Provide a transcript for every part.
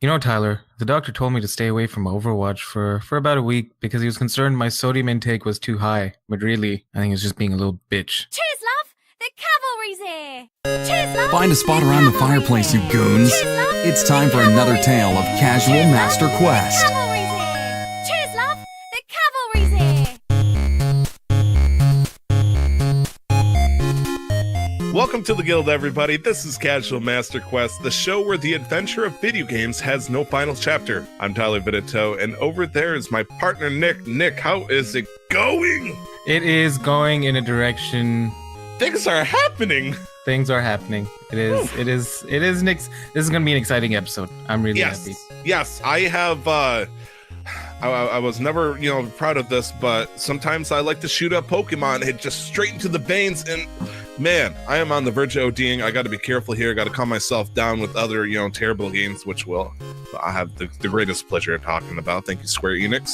You know, Tyler, the doctor told me to stay away from Overwatch for about a week because he was concerned my sodium intake was too high. But really, I think he was just being a little bitch. Cheers, love! The cavalry's here! Cheers, love! Find a spot around the fireplace, you goons. Cheers, love! It's time for another tale of Casual Cheers, love! Master The Quest. cavalry's here! Cheers, love! The cavalry's here! Welcome to the Guild, everybody. This is Casual Master Quest, the show where the adventure of video games has no final chapter. I'm Tyler Vidito, and over there is my partner, Nick. Nick, how is it going? It is going in a direction. Things are happening. Things are happening. It is, Nick's. This is going to be an exciting episode. I'm really happy. Yes, I have, I was never, proud of this, but sometimes I like to shoot up Pokemon, hit just straight into the veins, and man, I am on the verge of ODing. I got to be careful here. I got to calm myself down with other, terrible games, which I have the greatest pleasure in talking about. Thank you, Square Enix.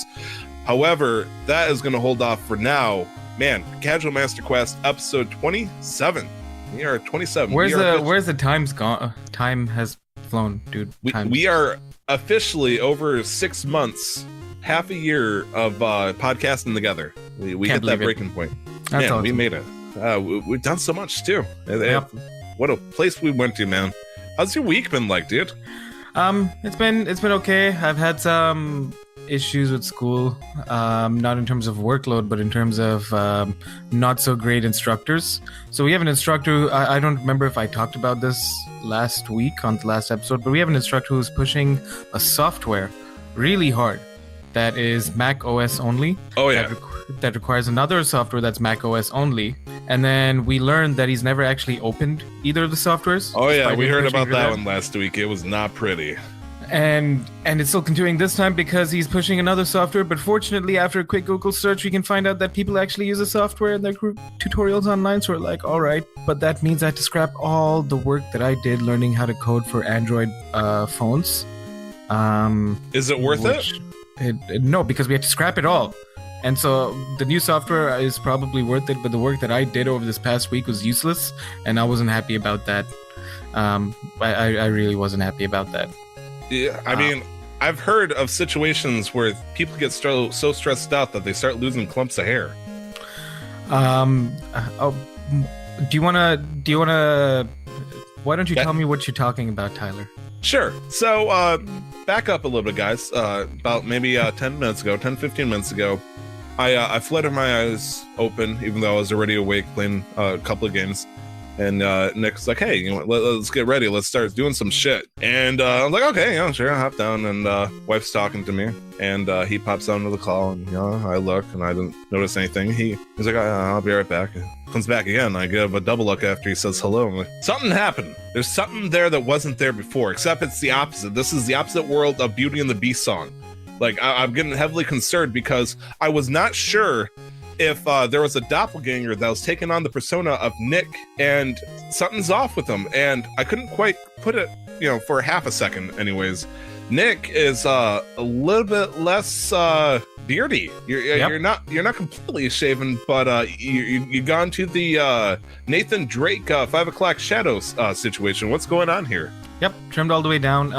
However, that is going to hold off for now. Man, Casual Master Quest, episode 27. We are 27. Where's the time's gone? Time has flown, dude. We are officially over 6 months, half a year of podcasting together. We hit that breaking point. That's awesome. We made it. We've done so much too. Yep. What a place we went to, man. How's your week been like, dude? It's been okay. I've had some issues with school, not in terms of workload, but in terms of not so great instructors. So we have an instructor who, I don't remember if I talked about this last week on the last episode, but we have an instructor who's pushing a software really hard that is Mac OS only. Oh yeah. That requires another software that's Mac OS only. And then we learned that he's never actually opened either of the softwares. Oh yeah, we heard about that one last week. It was not pretty. And it's still continuing this time because he's pushing another software. But fortunately, after a quick Google search, we can find out that people actually use the software in their group tutorials online. So we're like, all right, but that means I have to scrap all the work that I did learning how to code for Android phones. Is it worth it? No, because we had to scrap it all. And so the new software is probably worth it, but the work that I did over this past week was useless, and I wasn't happy about that. I really wasn't happy about that. Yeah, I mean, I've heard of situations where people get so stressed out that they start losing clumps of hair. Do you wanna? Why don't you tell me what you're talking about, Tyler? Sure. So, back up a little bit, guys. About maybe 15 minutes ago, I flooded my eyes open, even though I was already awake playing a couple of games. And Nick's like, hey, let's get ready. Let's start doing some shit. And I'm like, okay, sure, I'll hop down. And wife's talking to me. And he pops onto the call. And, I look, and I didn't notice anything. He's like, I'll be right back. Comes back again. I give a double look after he says hello. I'm like, something happened. There's something there that wasn't there before, except it's the opposite. This is the opposite world of Beauty and the Beast song. Like, I'm getting heavily concerned because I was not sure if there was a doppelganger that was taking on the persona of Nick, and something's off with him, and I couldn't quite put it, for half a second anyways. Nick is a little bit less beardy. You're not completely shaven, but you gone to the Nathan Drake 5 o'clock shadows situation. What's going on here? Yep, trimmed all the way down.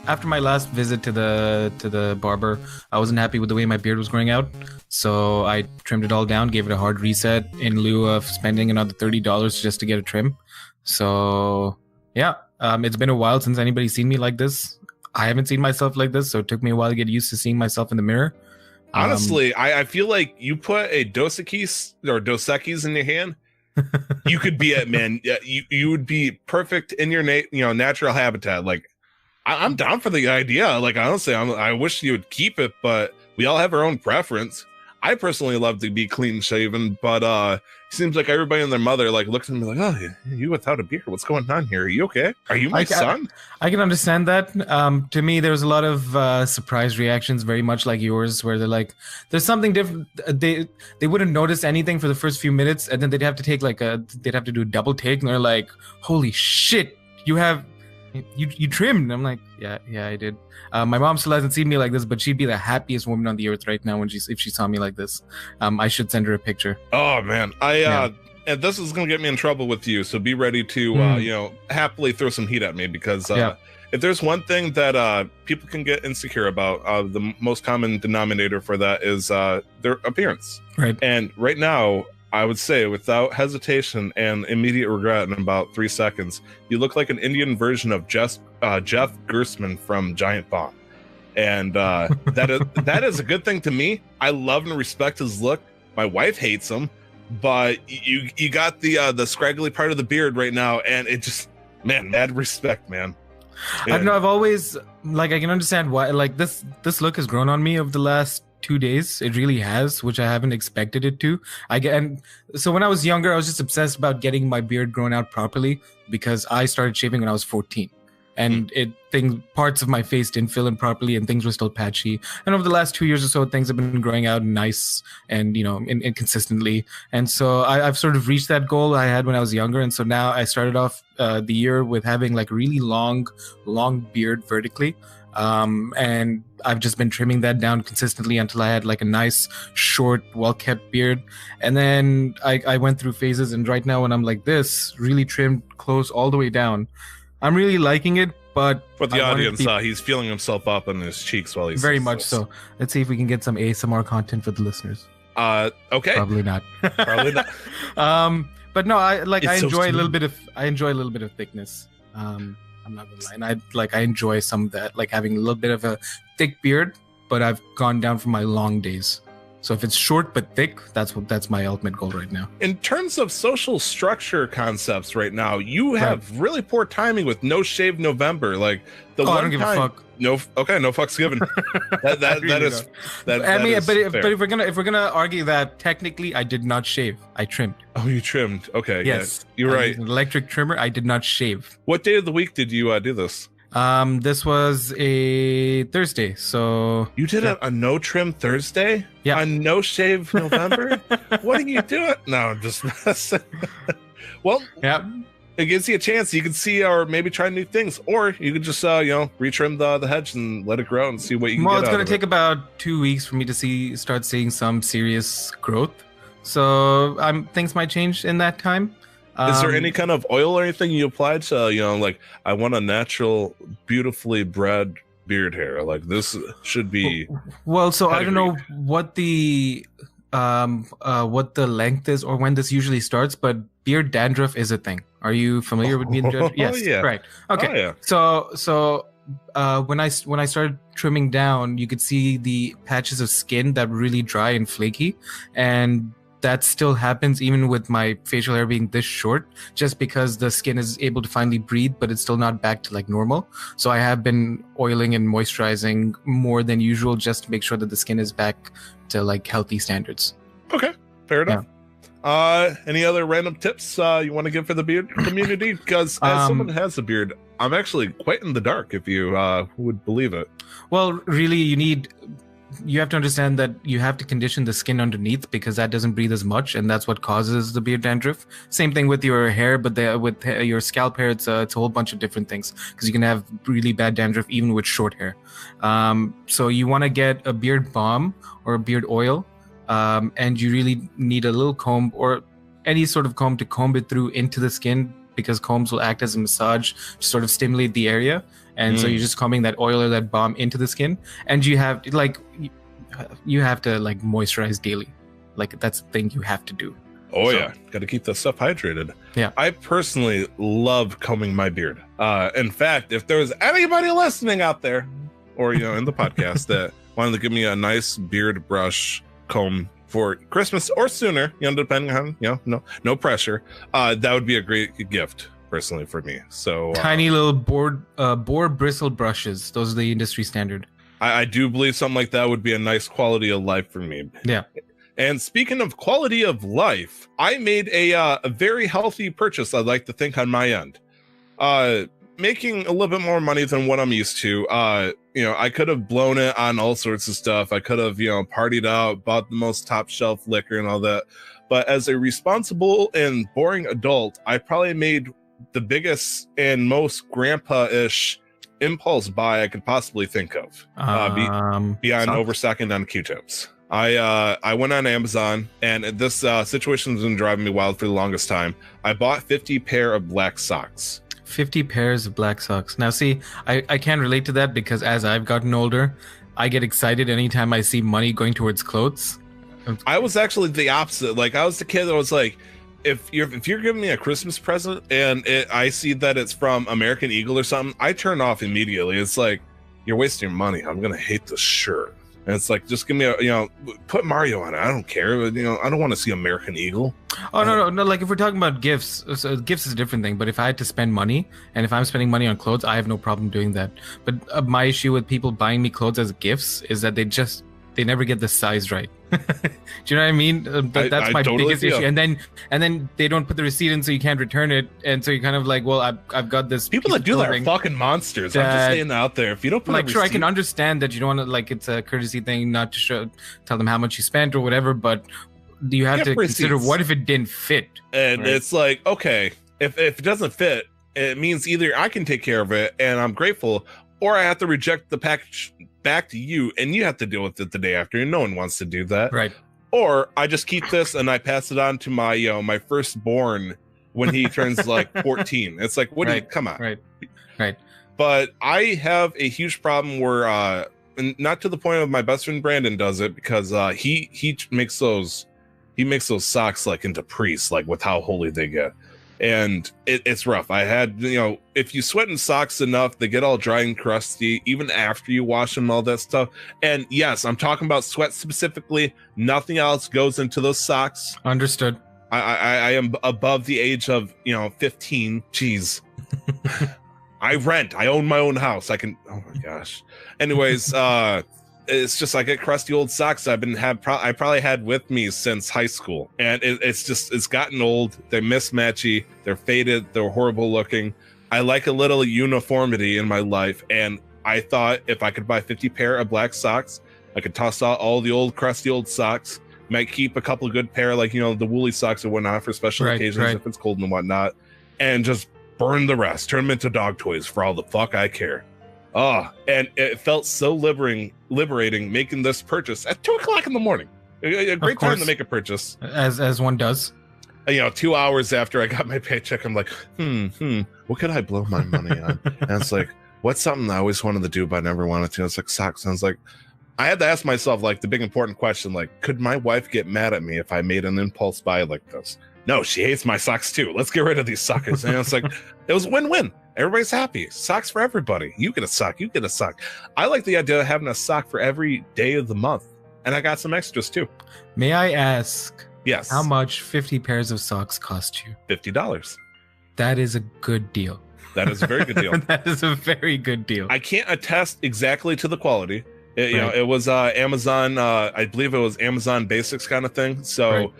After my last visit to the barber, I wasn't happy with the way my beard was growing out, so I trimmed it all down, gave it a hard reset in lieu of spending another $30 just to get a trim. So yeah, it's been a while since anybody's seen me like this. I haven't seen myself like this, so it took me a while to get used to seeing myself in the mirror. Honestly, I feel like you put a Dos Equis in your hand, you could be it, man. You would be perfect in your natural habitat. Like, I'm down for the idea. Like, honestly, I wish you would keep it, but we all have our own preference. I personally love to be clean shaven, but it seems like everybody and their mother looks at me like, oh, you without a beard, what's going on here? Are you okay? Are you my son? I can understand that. To me, there's a lot of surprise reactions, very much like yours, where they're like, there's something different. They wouldn't notice anything for the first few minutes, and then they'd have to take they'd have to do a double take, and they're like, holy shit, you trimmed. I'm like, yeah, I did. My mom still hasn't seen me like this, but she'd be the happiest woman on the earth right now if she saw me like this. I should send her a picture. Oh man, and this is gonna get me in trouble with you, so be ready to happily throw some heat at me because if there's one thing that people can get insecure about, the most common denominator for that is their appearance. Right. And right now, I would say without hesitation and immediate regret in about 3 seconds, you look like an Indian version of Jeff Gersman from Giant Bomb. And that is a good thing to me. I love and respect his look. My wife hates him, but you got the scraggly part of the beard right now, and it just, man, mad respect, man. I don't know. I've always, like, I can understand why, like, this look has grown on me over the last 2 days. It really has, which I haven't expected it to. And so when I was younger, I was just obsessed about getting my beard grown out properly because I started shaving when I was 14. And parts of my face didn't fill in properly, and things were still patchy. And over the last 2 years or so, things have been growing out nice and inconsistently. And so I've sort of reached that goal I had when I was younger. And so now I started off the year with having like really long beard vertically. And I've just been trimming that down consistently until I had like a nice, short, well-kept beard. And then I went through phases, and right now when I'm like this, really trimmed close all the way down, I'm really liking it, but for the audience, he's feeling himself up on his cheeks while he's very much so. Let's see if we can get some ASMR content for the listeners. Okay. Probably not. Probably not. But no, I enjoy a little smooth. bit of thickness. I'm not gonna lie. And I enjoy some of that, like having a little bit of a thick beard, but I've gone down from my long days. So if it's short but thick, that's my ultimate goal right now. In terms of social structure concepts right now, you have really poor timing with No Shave November. Like the one I don't give a fuck. No fucks given. But if we're gonna argue that technically I did not shave, I trimmed. Oh, you trimmed. Okay. Yes, yeah, you're I right. used an electric trimmer. I did not shave. What day of the week did you do this? This was a Thursday, so you did a no trim Thursday? Yeah. A no shave November? What are you doing? No, I'm just messing. Well, yeah, it gives you a chance. You can see or maybe try new things, or you could just retrim the hedge and let it grow and see what you can well, get it's out gonna of take about 2 weeks for me to start seeing some serious growth. So things might change in that time. Is there any kind of oil or anything you applied to, like, I want a natural, beautifully bred beard hair? Like, this should be. Well, so pedigree. I don't know what the length is or when this usually starts, but beard dandruff is a thing. Are you familiar with beard dandruff? Yes, yeah. Right. Okay. Oh, yeah. So when I started trimming down, you could see the patches of skin that were really dry and flaky, and that still happens even with my facial hair being this short, just because the skin is able to finally breathe, but it's still not back to like normal. So I have been oiling and moisturizing more than usual just to make sure that the skin is back to like healthy standards. Okay, fair enough. Any other random tips you want to give for the beard community? Because as someone who has a beard, I'm actually quite in the dark, if you would believe it. Well, really, you have to understand that you have to condition the skin underneath because that doesn't breathe as much, and that's what causes the beard dandruff. Same thing with your hair, but with your scalp hair, it's a whole bunch of different things because you can have really bad dandruff even with short hair. So you want to get a beard balm or a beard oil, and you really need a little comb or any sort of comb to comb it through into the skin, because combs will act as a massage to sort of stimulate the area. And so you're just combing that oil or that balm into the skin, and you have to moisturize daily. Like, that's the thing you have to do. Yeah, got to keep the stuff hydrated. Yeah, I personally love combing my beard. In fact, if there was anybody listening out there, or in the podcast that wanted to give me a nice beard brush comb for Christmas or sooner, depending on no pressure, that would be a great gift. Personally, for me, so tiny little boar bristle brushes. Those are the industry standard. I do believe something like that would be a nice quality of life for me. Yeah. And speaking of quality of life, I made a very healthy purchase, I'd like to think, on my end. Making a little bit more money than what I'm used to. I could have blown it on all sorts of stuff. I could have partied out, bought the most top shelf liquor and all that. But as a responsible and boring adult, I probably made the biggest and most grandpa-ish impulse buy I could possibly think of, beyond overstocking on Q-tips. I went on Amazon, and this situation has been driving me wild for the longest time. I bought 50 pair of black socks. 50 pairs of black socks. Now, see, I can't relate to that because as I've gotten older, I get excited anytime I see money going towards clothes. I was actually the opposite. Like, I was the kid that was like, if you're giving me a Christmas present and I see that it's from American Eagle or something, I turn off immediately. It's like, you're wasting your money. I'm gonna hate this shirt. And it's like, just give me put Mario on it. I don't care. I don't want to see American Eagle. Oh, no. Like, if we're talking about gifts, so gifts is a different thing. But if I had to spend money, and if I'm spending money on clothes, I have no problem doing that. But my issue with people buying me clothes as gifts is that they never get the size right. Do you know what I mean? That's my totally biggest issue. And then they don't put the receipt in, so you can't return it. And so you're kind of like, well, I've got this. People that do that are fucking monsters. I'm just saying that out there. If you don't put like, sure, I can understand that you don't want to, like, it's a courtesy thing not to tell them how much you spent or whatever, but you have to consider what if it didn't fit. And it's like, okay, if it doesn't fit, it means either I can take care of it and I'm grateful, or I have to reject the package back to you and you have to deal with it the day after, and no one wants to do that. Right. Or I just keep this and I pass it on to my my firstborn when he turns like 14. It's like, what do you, come on. Right. But I have a huge problem where and not to the point of my best friend Brandon does it, because he makes those socks like into priests, like with how holy they get. And it's rough. I had, if you sweat in socks enough, they get all dry and crusty, even after you wash them, all that stuff. And yes, I'm talking about sweat specifically. Nothing else goes into those socks. Understood. I am above the age of, 15. Jeez. I own my own house. I can, oh my gosh. Anyways, it's just, I get crusty old socks I probably had with me since high school, and it's gotten old. They're mismatchy, they're faded, they're horrible looking. I like a little uniformity in my life, and I thought if I could buy 50 pair of black socks, I could toss out all the old crusty old socks, might keep a couple of good pair, like the woolly socks or whatnot for special occasions if it's cold and whatnot, and just burn the rest, turn them into dog toys for all the fuck I care. Oh, and it felt so liberating making this purchase at 2:00 in the morning. A great time to make a purchase, as one does. 2 hours after I got my paycheck, I'm like, what could I blow my money on? And it's like, what's something I always wanted to do but never wanted to? It's like socks. And I was like, I had to ask myself, like, the big important question, like, could my wife get mad at me if I made an impulse buy like this? No, she hates my socks too. Let's get rid of these suckers. And it's like, it was win-win. Everybody's happy. Socks for everybody. You get a sock. You get a sock. I like the idea of having a sock for every day of the month. And I got some extras too. May I ask? Yes. How much 50 pairs of socks cost you? $50. That is a good deal. That is a very good deal. That is a very good deal. I can't attest exactly to the quality. It was Amazon. I believe it was Amazon Basics kind of thing. So,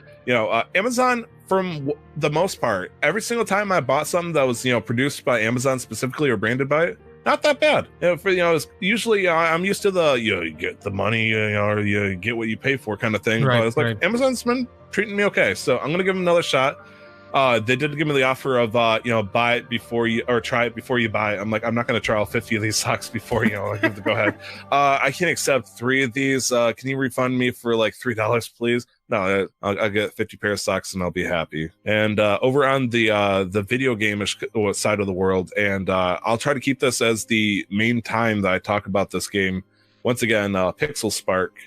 Amazon, from the most part, every single time I bought something that was, produced by Amazon specifically or branded by it, not that bad. It's usually I'm used to the you get the money, or you get what you pay for kind of thing. But it's like Amazon's been treating me okay, so I'm gonna give them another shot. They did give me the offer of buy it before you, or try it before you buy it. I'm like, I'm not going to try all 50 of these socks before I give the go ahead. I can't accept 3 of these. Can you refund me for like $3, please? No, I'll get 50 pair of socks and I'll be happy. And over on the video game-ish side of the world, and I'll try to keep this as the main time that I talk about this game. Once again, Pixel Spark.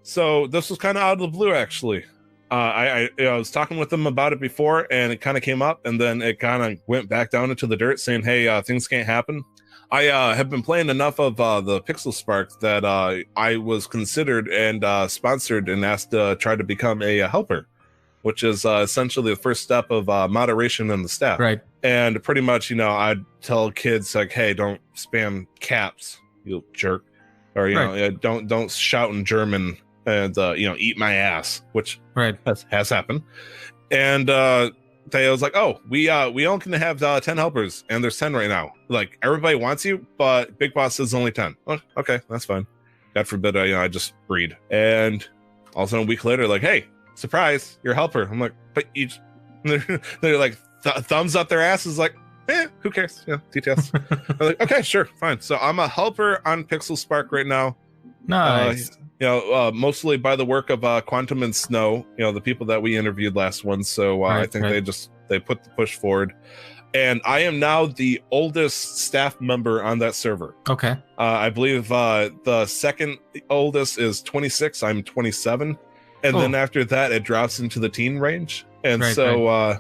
So this was kind of out of the blue, actually. I was talking with them about it before, and it kind of came up, and then it kind of went back down into the dirt, saying, "Hey, things can't happen." I have been playing enough of the Pixel Spark that I was considered and sponsored and asked to try to become a helper, which is essentially the first step of moderation in the staff. Right. And pretty much, I'd tell kids like, "Hey, don't spam caps, you jerk," or don't shout in German. And eat my ass, which has happened. And they was like, "Oh, we only can have 10 helpers, and there's 10 right now. Like, everybody wants you, but Big Boss says only 10. Oh, okay, that's fine. God forbid I just breed." And all of a sudden, a week later, like, "Hey, surprise, you're a helper." I'm like, "But you," they're like, thumbs up their asses, like, who cares? Yeah, details. I'm like, "Okay, sure, fine." So I'm a helper on Pixel Spark right now. Nice. Mostly by the work of Quantum and Snow, the people that we interviewed last one. So I think they put the push forward. and I am now the oldest staff member on that server. Okay. I believe the second oldest is 26. I'm 27, and then after that it drops into the teen range. And I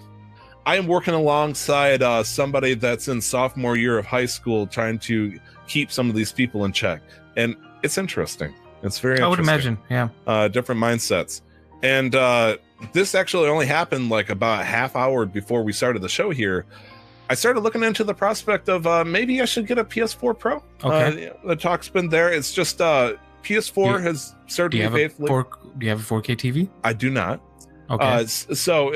am working alongside somebody that's in sophomore year of high school, trying to keep some of these people in check, and it's interesting. It's very interesting. I would imagine, yeah. Different mindsets, and this actually only happened like about a half hour before we started the show here. I started looking into the prospect of maybe I should get a PS4 Pro. Okay. The talk's been there. It's just PS4 has served me faithfully. Do you have a 4K TV? I do not. Okay. So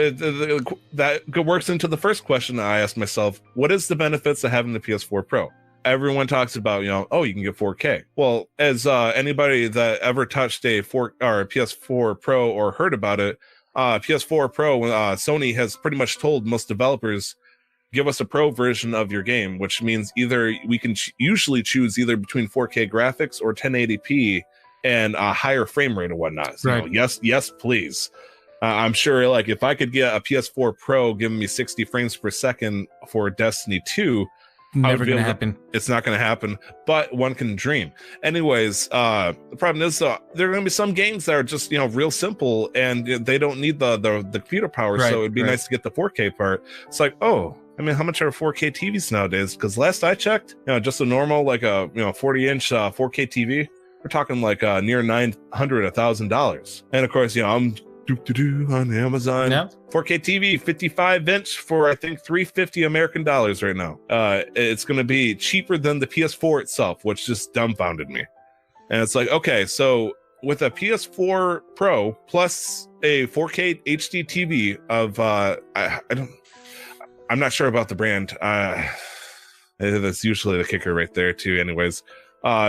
that works into the first question I asked myself: what is the benefits of having the PS4 Pro? Everyone talks about, you can get 4K. Well, as anybody that ever touched a PS4 Pro or heard about it, PS4 Pro, Sony has pretty much told most developers, give us a pro version of your game, which means either we can usually choose either between 4K graphics or 1080p and a higher frame rate and whatnot. So, right. Yes, please. I'm sure, like, if I could get a PS4 Pro giving me 60 frames per second for Destiny 2, never gonna happen. It's not gonna happen, but one can dream. Anyways, the problem is there are gonna be some games that are just real simple and they don't need the computer power. Right, so it'd be nice to get the 4K part. It's like, how much are 4K TVs nowadays? Because last I checked, just a normal 40-inch 4K TV, we're talking like near $900, $1,000. And of course, I'm on Amazon. Yep. 4K TV, 55-inch for I think $350 American dollars right now. It's going to be cheaper than the PS4 itself, which just dumbfounded me. And it's like, okay, so with a PS4 Pro plus a 4K HD TV of I'm not sure about the brand. That's usually the kicker right there too. Anyways.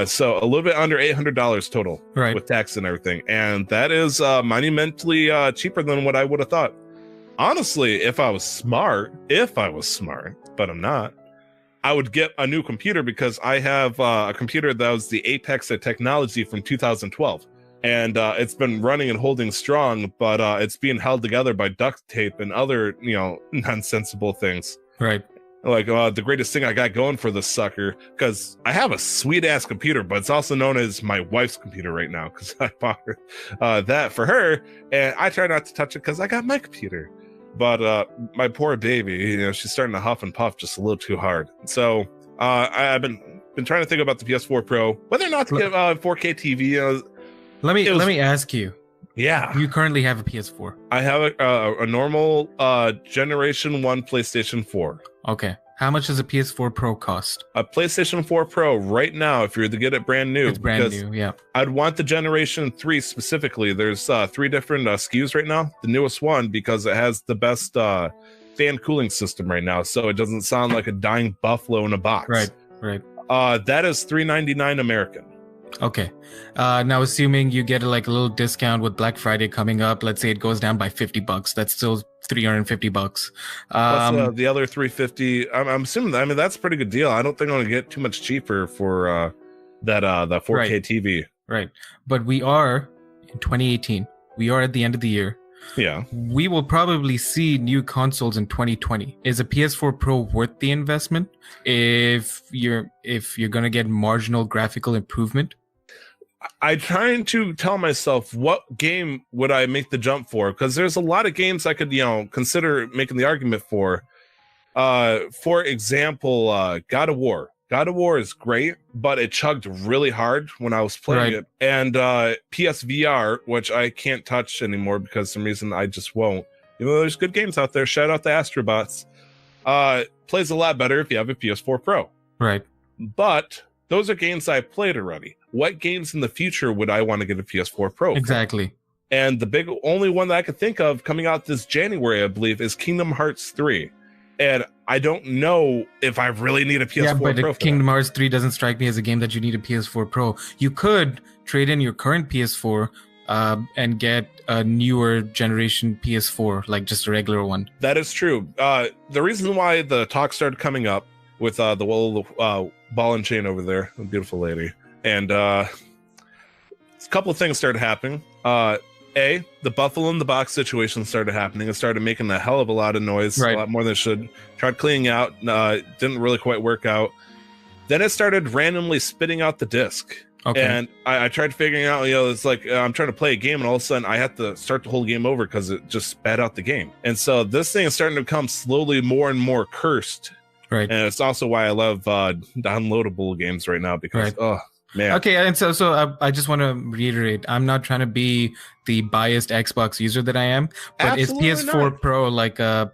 So a little bit under $800 total, right, with tax and everything, and that is monumentally cheaper than what I would have thought. Honestly, if I was smart, but I'm not, I would get a new computer because I have a computer that was the apex of technology from 2012, and it's been running and holding strong, but it's being held together by duct tape and other nonsensible things. Right. Like the greatest thing I got going for this sucker, because I have a sweet ass computer, but it's also known as my wife's computer right now because I bought her that for her, and I try not to touch it because I got my computer. But my poor baby, she's starting to huff and puff just a little too hard. So I've been trying to think about the PS4 Pro, whether or not to get 4K TV. Let me ask you. Yeah. You currently have a PS4. I have a normal Generation 1 PlayStation 4. Okay. How much does a PS4 Pro cost? A PlayStation 4 Pro right now, if you're to get it brand new. It's brand new, yeah. I'd want the Generation 3 specifically. There's 3 different SKUs right now. The newest one, because it has the best fan cooling system right now, so it doesn't sound like a dying buffalo in a box. Right. That is $399 American. Okay. Now, assuming you get a little discount with Black Friday coming up, let's say it goes down by $50. That's still $350. Plus the other $350. I'm assuming. I mean, that's a pretty good deal. I don't think I'm gonna get too much cheaper for that 4K TV. Right. But we are in 2018. We are at the end of the year. Yeah. We will probably see new consoles in 2020. Is a PS4 Pro worth the investment if you're gonna get marginal graphical improvement? I'm trying to tell myself what game would I make the jump for, because there's a lot of games I could consider making the argument for. For example, God of War. God of War is great, but it chugged really hard when I was playing it. And PSVR, which I can't touch anymore because for some reason I just won't. Even though there's good games out there, shout out the Astrobots. Plays a lot better if you have a PS4 Pro. Right. But those are games I played already. What games in the future would I want to get a PS4 Pro for? Exactly. And the only one that I could think of coming out this January, I believe, is Kingdom Hearts 3. And I don't know if I really need a PS4 Pro. Kingdom Hearts 3 doesn't strike me as a game that you need a PS4 Pro. You could trade in your current PS4 and get a newer generation PS4, like just a regular one. That is true. The reason why the talk started coming up with the ball and chain over there, a beautiful lady, and a couple of things started happening. the buffalo in the box situation started happening. It started making a hell of a lot of noise, Right. a lot more than it should. Tried cleaning out, didn't really quite work out. Then it started randomly spitting out the disc. Okay. And I tried figuring out, it's like I'm trying to play a game and all of a sudden I have to start the whole game over because it just spat out the game. And so this thing is starting to become slowly more and more cursed. Right. And it's also why I love downloadable games right now because, Right. oh, man. Okay, and so I just want to reiterate, I'm not trying to be the biased Xbox user that I am, but Absolutely is PS4 not. Pro like the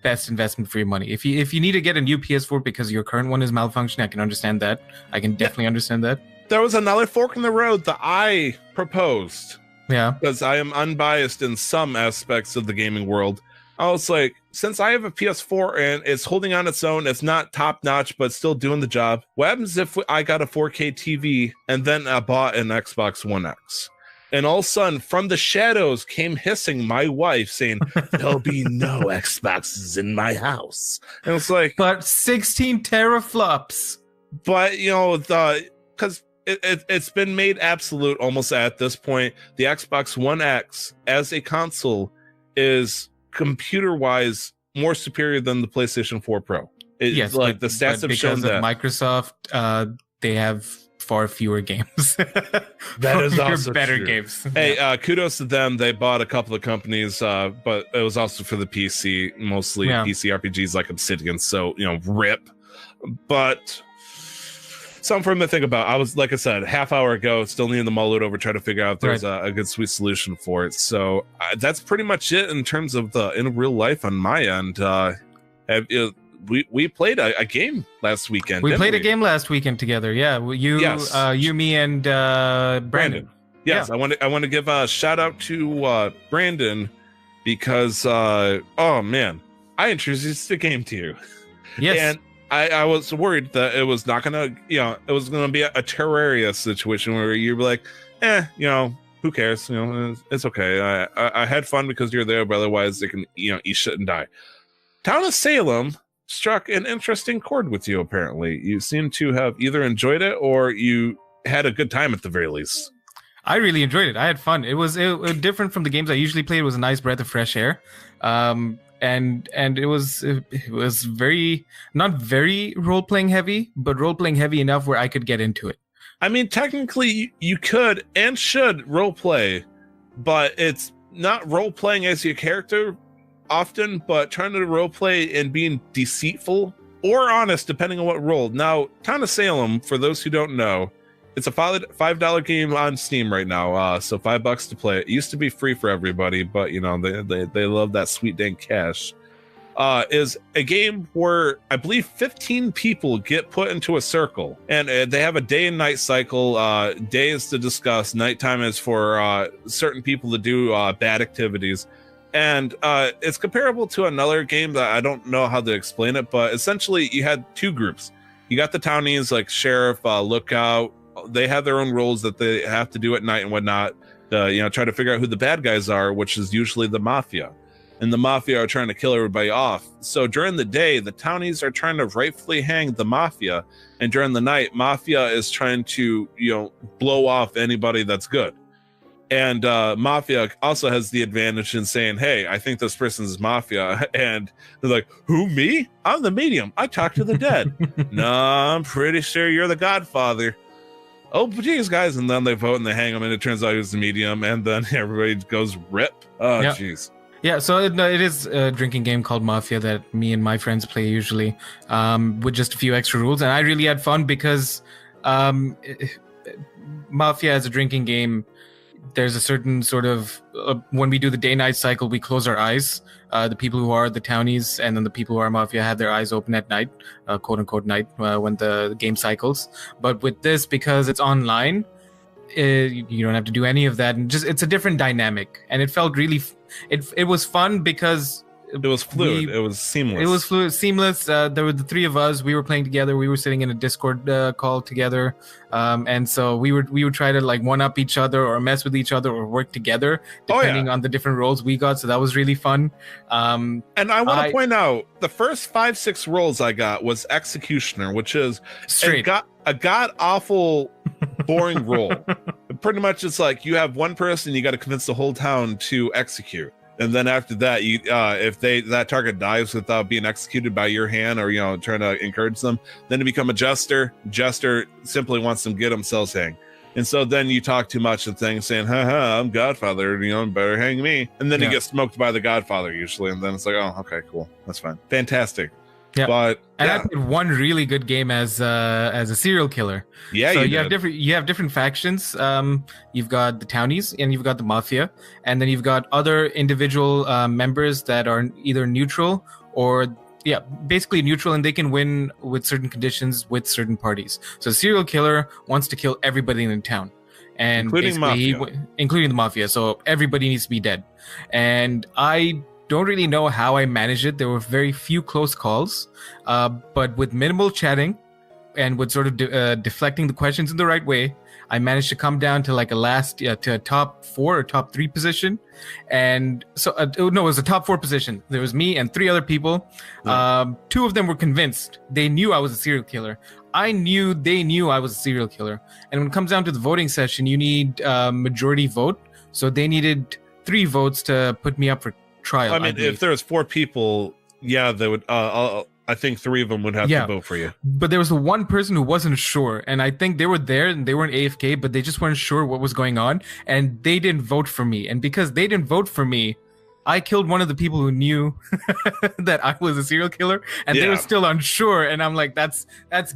best investment for your money? If you need to get a new PS4 because your current one is malfunctioning, I can understand that. I can definitely understand that. There was another fork in the road that I proposed Yeah. because I am unbiased in some aspects of the gaming world. I was like, since I have a PS4 and it's holding on its own, it's not top notch, but still doing the job. What happens if I got a 4K TV and then I bought an Xbox One X? And all of a sudden, from the shadows came hissing my wife saying, there'll be no Xboxes in my house. And it's like, But 16 teraflops. but because it's been made absolute almost at this point. The Xbox One X as a console is computer-wise more superior than the PlayStation 4 Pro. Yes, like but, the stats but have shown because of that. Microsoft, they have far fewer games. That is Far also better true. games. Hey, kudos to them. They bought a couple of companies, but it was also for the PC, mostly Yeah. PC RPGs like Obsidian. So, rip. But something for them to think about. I was, like I said, half hour ago, still needing to mull it over, try to figure out if there's a good, sweet solution for it. So that's pretty much it in terms of the in real life on my end. We played a game last weekend. We didn't played a game last weekend together. Yeah, Yes. you, me, and Brandon. Yes, Yeah. I want to give a shout out to Brandon because oh man, I introduced the game to you. Yes. And I was worried that it was not gonna, it was gonna be a Terraria situation where you're like, who cares? It's okay. I had fun because you're there, but otherwise they can, eat shit and die. Town of Salem struck an interesting chord with you. Apparently, you seem to have either enjoyed it or you had a good time at the very least. I really enjoyed it. I had fun. It was different from the games I usually played. It was a nice breath of fresh air. And it was very, not very role-playing heavy, but role-playing heavy enough where I could get into it. I mean, technically, you could and should role play, but it's not role playing as your character often, but trying to role play and being deceitful or honest, depending on what role. Now, Town of Salem, for those who don't know, it's a $5 game on Steam right now, so $5 to play. It used to be free for everybody, but they love that sweet dang cash. Is a game where I believe 15 people get put into a circle, and they have a day and night cycle. Day is to discuss, nighttime is for certain people to do bad activities. And it's comparable to another game that I don't know how to explain it, but essentially you had two groups. You got the townies like sheriff, lookout. They have their own roles that they have to do at night and whatnot. Try to figure out who the bad guys are, which is usually the mafia. And the mafia are trying to kill everybody off. So during the day, the townies are trying to rightfully hang the mafia. And during the night, mafia is trying to, blow off anybody that's good. And mafia also has the advantage in saying, hey, I think this person's mafia. And they're like, who, me? I'm the medium. I talk to the dead. No, I'm pretty sure you're the godfather. Oh, geez, guys. And then they vote and they hang him. And it turns out he was the medium. And then everybody goes rip. Oh, Yeah. jeez. Yeah, so it is a drinking game called Mafia that me and my friends play usually, with just a few extra rules. And I really had fun because Mafia as a drinking game, there's a certain sort of when we do the day-night cycle, we close our eyes. The people who are the townies and then the people who are Mafia have their eyes open at night, quote-unquote night, when the game cycles. But with this, because it's online, you don't have to do any of that, and just it's a different dynamic, and it felt really it was fun because It was fluid. It was seamless. it was fluid, seamless. There were the three of us. We were playing together. We were sitting in a Discord call together, and so we would try to like one up each other or mess with each other or work together depending on the different roles we got. So that was really fun. And I want to point out the first 5-6 roles I got was executioner, which is Straight. a god awful boring role. pretty much it's like you have one person you got to convince the whole town to execute. And then after that, you if that target dies without being executed by your hand or trying to encourage them, then to become a jester. Jester simply wants them to get themselves hang. And so then you talk too much and things saying, haha, I'm Godfather, better hang me. And then you get smoked by the Godfather usually. And then it's like, oh, okay, cool. That's fine. Fantastic. Yeah. But I played one really good game as a serial killer. Yeah, so you have different factions. You've got the townies and you've got the mafia, and then you've got other individual members that are either neutral or basically neutral, and they can win with certain conditions with certain parties. So a serial killer wants to kill everybody in the town, and including the mafia. So everybody needs to be dead. And I don't really know how I managed it. There were very few close calls, but with minimal chatting and with sort of deflecting the questions in the right way, I managed to come down to like to a top 4 or top 3 position. And so, it was a top 4 position. There was me and 3 other people. Right. 2 of them were convinced. They knew I was a serial killer. I knew they knew I was a serial killer. And when it comes down to the voting session, you need majority vote. So they needed 3 votes to put me up for trial. I mean, if there was 4 people, they would. I think 3 of them would have to vote for you. But there was the one person who wasn't sure, and I think they were there and they weren't AFK, but they just weren't sure what was going on, and they didn't vote for me. And because they didn't vote for me, I killed one of the people who knew that I was a serial killer, and they were still unsure. And I'm like, that's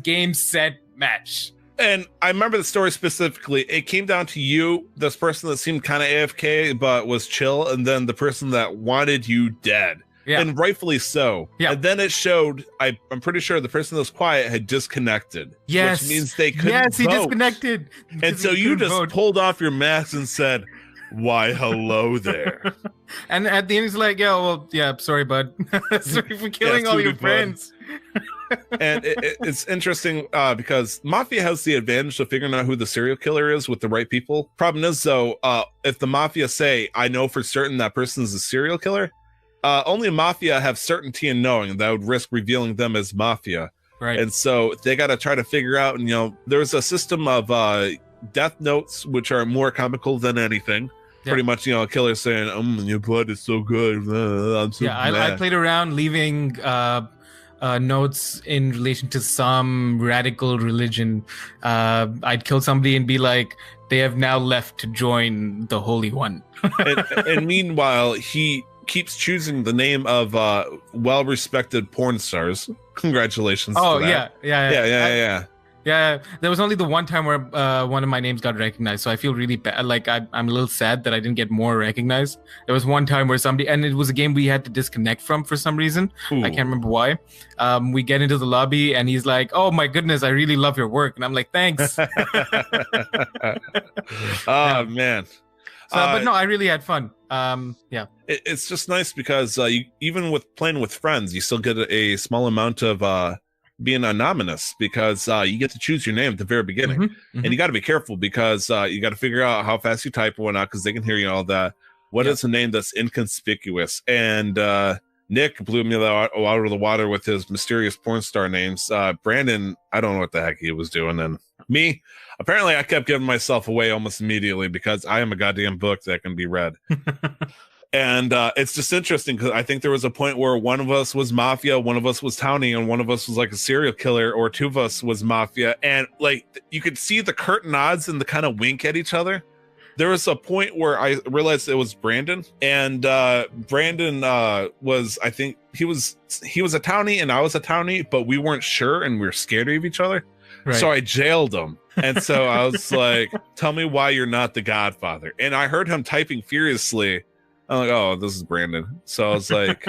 game, set, match. And I remember the story specifically. It came down to you, this person that seemed kind of AFK but was chill, and then the person that wanted you dead. Yeah. And rightfully so. Yeah. And then it showed, I'm pretty sure the person that was quiet had disconnected. Yes. Which means they couldn't Yes, he vote. Disconnected. And so you just pulled off your mask and said, why, hello there. And at the end, he's like, sorry, bud. Sorry for killing all your friends. And it's interesting because Mafia has the advantage of figuring out who the serial killer is with the right people. Problem is, though, if the Mafia say, I know for certain that person is a serial killer, only Mafia have certainty in knowing that would risk revealing them as Mafia. Right. And so they got to try to figure out, there's a system of death notes, which are more comical than anything. Pretty much, a killer saying, your blood is so good. I'm so mad. I played around leaving notes in relation to some radical religion. I'd kill somebody and be like, they have now left to join the Holy One. and meanwhile, he keeps choosing the name of well-respected porn stars. Congratulations. Oh, to that. Yeah. Yeah, there was only the one time where one of my names got recognized, so I feel really bad. Like, I'm a little sad that I didn't get more recognized. There was one time where somebody, and it was a game we had to disconnect from for some reason. Ooh. I can't remember why. We get into the lobby, and he's like, oh my goodness, I really love your work. And I'm like, thanks. Man. But no, I really had fun. It's just nice because even with playing with friends, you still get a small amount of being anonymous because you get to choose your name at the very beginning. And you got to be careful because you got to figure out how fast you type and whatnot because they can hear you all that. What is a name that's inconspicuous? And Nick blew me out of the water with his mysterious porn star names. Brandon, I don't know what the heck he was doing. And me, apparently I kept giving myself away almost immediately because I am a goddamn book that can be read. And it's just interesting because I think there was a point where one of us was Mafia, one of us was Townie, and one of us was like a serial killer, or 2 of us was Mafia. And like you could see the curtain nods and the kind of wink at each other. There was a point where I realized it was Brandon, and Brandon was, I think he was a Townie and I was a Townie, but we weren't sure and we were scared of each other. Right. So I jailed him. And so I was like, tell me why you're not the Godfather. And I heard him typing furiously. I'm like, oh, this is Brandon. So I was like,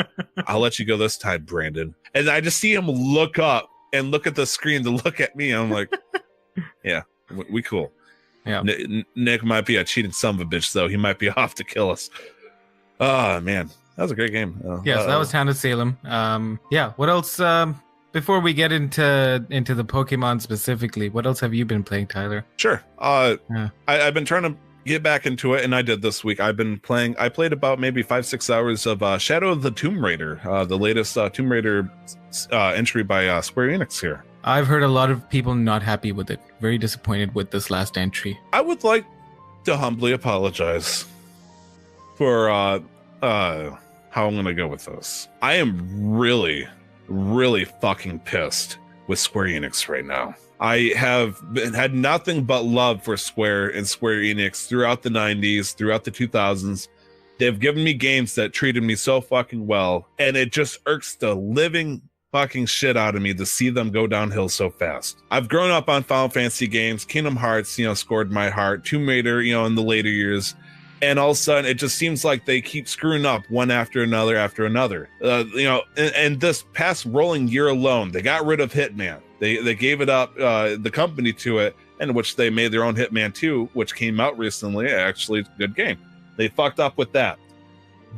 I'll let you go this time, Brandon. And I just see him look up and look at the screen to look at me. I'm like, yeah, we cool. Yeah. Nick might be a cheating son of a bitch, though. He might be off to kill us. Oh, man. That was a great game. So that was Town of Salem. What else? Before we get into the Pokemon specifically, what else have you been playing, Tyler? Sure. I've been trying to get back into it, and I did this week. I played about maybe 5-6 hours of Shadow of the Tomb Raider, the latest Tomb Raider entry by Square Enix here. I've heard a lot of people not happy with it, very disappointed with this last entry. I would like to humbly apologize for how I'm gonna go with this. I am really, really fucking pissed with Square Enix right now. I have had nothing but love for Square and Square Enix throughout the 90s, throughout the 2000s. They've given me games that treated me so fucking well, and it just irks the living fucking shit out of me to see them go downhill so fast. I've grown up on Final Fantasy games. Kingdom Hearts, scored my heart. Tomb Raider, in the later years. And all of a sudden, it just seems like they keep screwing up one after another after another. And this past rolling year alone, they got rid of Hitman. They gave it up, the company to it, and which they made their own Hitman 2, which came out recently. Actually, it's a good game. They fucked up with that.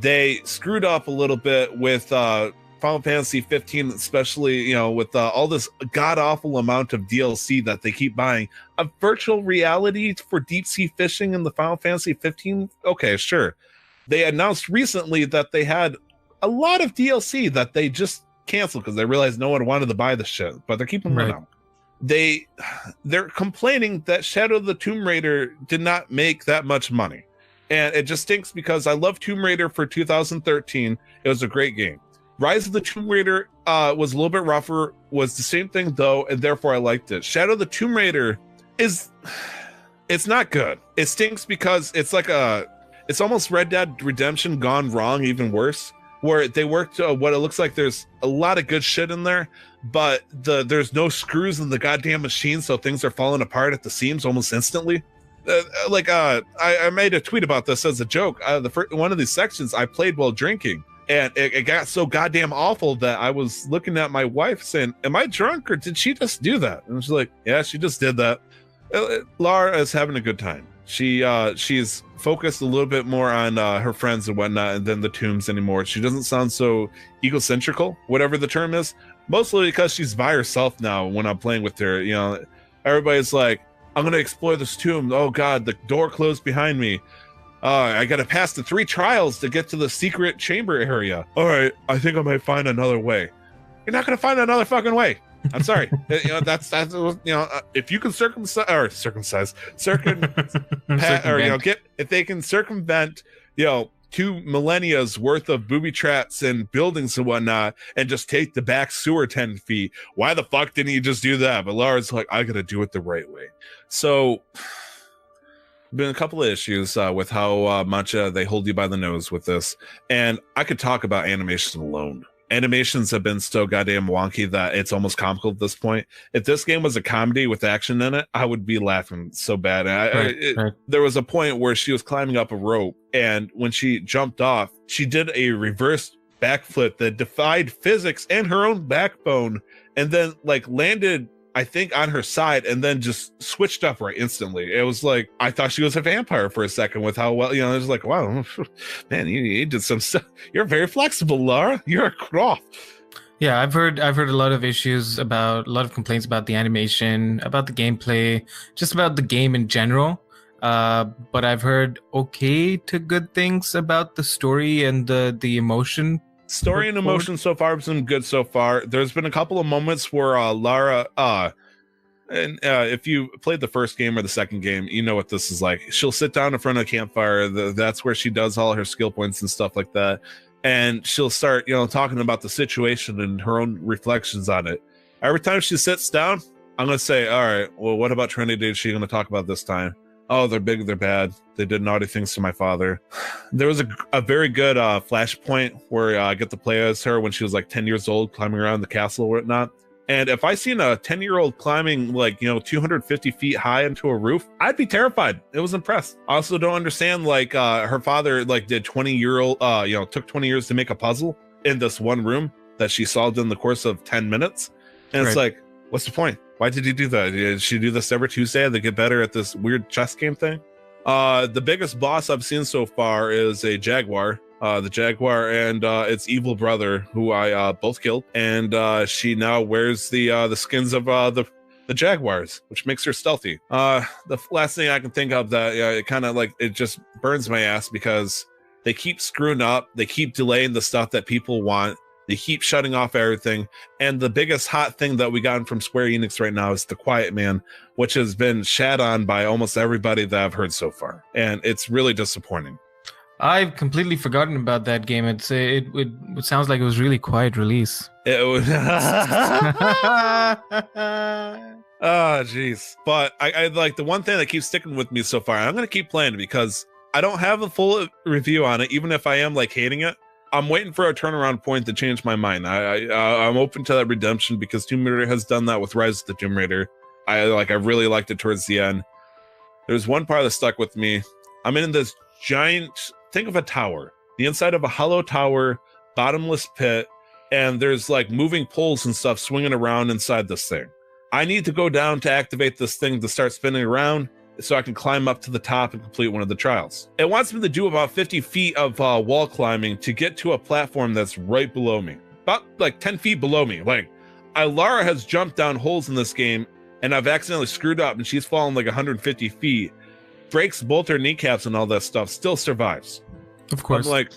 They screwed up a little bit with Final Fantasy 15, especially, with all this god-awful amount of DLC that they keep buying. A virtual reality for deep sea fishing in the Final Fantasy 15? Okay, sure. They announced recently that they had a lot of DLC that they just canceled because they realized no one wanted to buy the shit, but they're keeping them out. They're complaining that Shadow of the Tomb Raider did not make that much money. And it just stinks because I love Tomb Raider for 2013. It was a great game. Rise of the Tomb Raider was a little bit rougher, was the same thing though, and therefore I liked it. Shadow of the Tomb Raider it's not good. It stinks because it's almost Red Dead Redemption gone wrong, even worse, where they worked what it looks like there's a lot of good shit in there, but there's no screws in the goddamn machine, so things are falling apart at the seams almost instantly. I made a tweet about this as a joke. One of these sections I played while drinking. And it got so goddamn awful that I was looking at my wife saying, am I drunk or did she just do that? And she's like, yeah, she just did that. Laura is having a good time. She's focused a little bit more on her friends and whatnot than the tombs anymore. She doesn't sound so egocentrical, whatever the term is, mostly because she's by herself now when I'm playing with her. Everybody's like, I'm going to explore this tomb. Oh God, the door closed behind me. I gotta pass the 3 trials to get to the secret chamber area. All right, I think I might find another way. You're not gonna find another fucking way. I'm sorry. That's if you can if they can circumvent 2 millennia's worth of booby traps and buildings and whatnot, and just take the back sewer 10 feet. Why the fuck didn't you just do that? But Laura's like, I gotta do it the right way. So. Been a couple of issues with how much they hold you by the nose with this, and I could talk about animation alone. Animations have been so goddamn wonky that it's almost comical at this point. If this game was a comedy with action in it, I would be laughing so bad. There was a point where she was climbing up a rope, and when she jumped off, she did a reverse backflip that defied physics and her own backbone, and then landed, I think, on her side, and then just switched up right instantly. It was like, I thought she was a vampire for a second with how well, it was like, wow, man, you did some stuff. You're very flexible, Laura. You're a Croft. Yeah, I've heard a lot of complaints about the animation, about the gameplay, just about the game in general. But I've heard okay to good things about the story and the emotion. Story and emotion so far has been good so far. There's been a couple of moments where Lara, if you played the first game or the second game, you know what this is like. She'll sit down in front of a campfire. That's where she does all her skill points and stuff like that. And she'll start, talking about the situation and her own reflections on it. Every time she sits down, I'm going to say, all right, well, what about Trinity is she going to talk about this time? Oh, they're big, they're bad. They did naughty things to my father. There was a very good flashpoint where I get to play as her when she was 10 years old, climbing around the castle or whatnot. And if I seen a 10-year-old climbing 250 feet high into a roof, I'd be terrified. It was impressed. I also don't understand her father did 20-year-old took 20 years to make a puzzle in this one room that she solved in the course of 10 minutes. And It's like, what's the point? Why did he do that? Did she do this every Tuesday to get better at this weird chess game thing? The biggest boss I've seen so far is a jaguar. The jaguar and its evil brother, who I both killed. And she now wears the skins of the jaguars, which makes her stealthy. The last thing I can think of that it kind of it just burns my ass because they keep screwing up. They keep delaying the stuff that people want. They keep shutting off everything. And the biggest hot thing that we gotten from Square Enix right now is The Quiet Man, which has been shat on by almost everybody that I've heard so far. And it's really disappointing. I've completely forgotten about that game. It sounds like it was really quiet release. It was oh, jeez. But I like the one thing that keeps sticking with me so far. I'm going to keep playing it because I don't have a full review on it, even if I am like hating it. I'm waiting for a turnaround point to change my mind. I'm open to that redemption because Tomb Raider has done that with Rise of the Tomb Raider. I really liked it towards the end. There's one part that stuck with me. I'm in this giant, think of a tower, the inside of a hollow tower, bottomless pit, and there's like moving poles and stuff swinging around inside this thing. I need to go down to activate this thing to start spinning around so I can climb up to the top and complete one of the trials. It wants me to do about 50 feet of wall climbing to get to a platform that's right below me, about like 10 feet below me. Like, Lara has jumped down holes in this game, and I've accidentally screwed up, and she's fallen like 150 feet, breaks both her kneecaps and all that stuff, still survives. Of course. I'm like,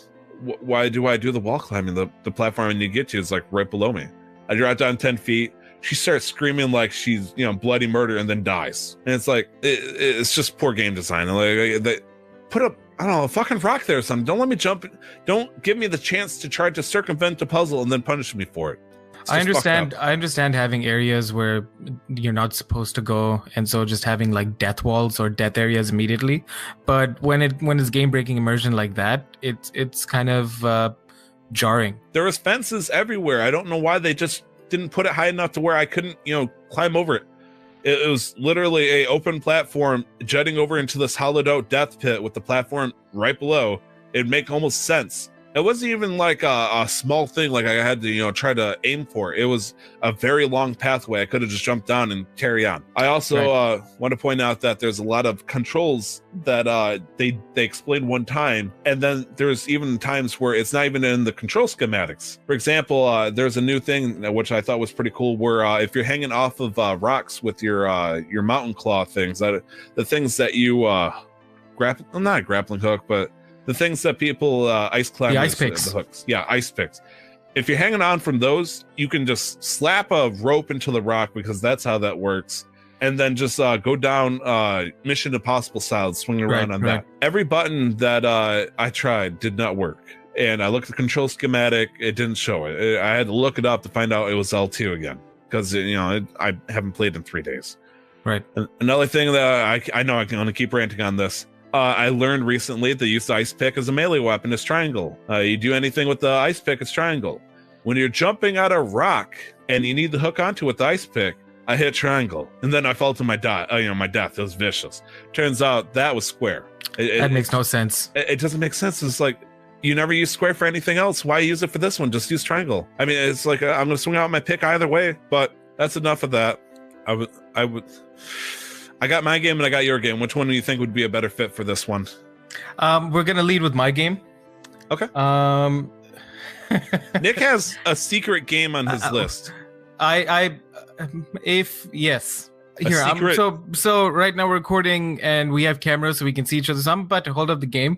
why do I do the wall climbing? The platform I need to get to is like right below me. I drop down 10 feet. She starts screaming like she's, bloody murder, and then dies. And it's like, it's just poor game design. Like, they put up, I don't know, a fucking rock there or something. Don't let me jump. Don't give me the chance to try to circumvent the puzzle and then punish me for it. I understand having areas where you're not supposed to go, and so just having like death walls or death areas immediately. But when it's game breaking immersion like that, it's kind of jarring. There was fences everywhere. I don't know why they just didn't put it high enough to where I couldn't, climb over it. It was literally a open platform jutting over into this hollowed out death pit with the platform right below. It'd make almost sense. It wasn't even like a small thing like I had to, try to aim for. It was a very long pathway. I could have just jumped down and carry on. I also want to point out that there's a lot of controls that they explained one time, and then there's even times where it's not even in the control schematics. For example, there's a new thing which I thought was pretty cool, where if you're hanging off of rocks with your mountain claw things, the things that you not grappling hook, but the things that people ice climb, the ice picks, the hooks. Yeah, ice picks. If you're hanging on from those, you can just slap a rope into the rock, because that's how that works, and then just go down Mission Impossible style, swinging around on that. Every button that I tried did not work, and I looked at the control schematic, it didn't show it. I had to look it up to find out it was L2 again, because I haven't played in 3 days. Right. Another thing that I know I'm going to keep ranting on this. I learned recently to use the ice pick as a melee weapon is triangle. You do anything with the ice pick, it's triangle. When you're jumping out a rock and you need to hook onto it with the ice pick, I hit triangle, and then I fell to my death. It was vicious. Turns out that was square. That makes no sense. It doesn't make sense. It's like, you never use square for anything else. Why use it for this one? Just use triangle. I mean, it's like I'm going to swing out my pick either way. But that's enough of that. I got my game and I got your game. Which one do you think would be a better fit for this one? We're gonna lead with my game. Okay. Nick has a secret game on his list. Yes. Here, so right now we're recording and we have cameras so we can see each other. So I'm about to hold up the game,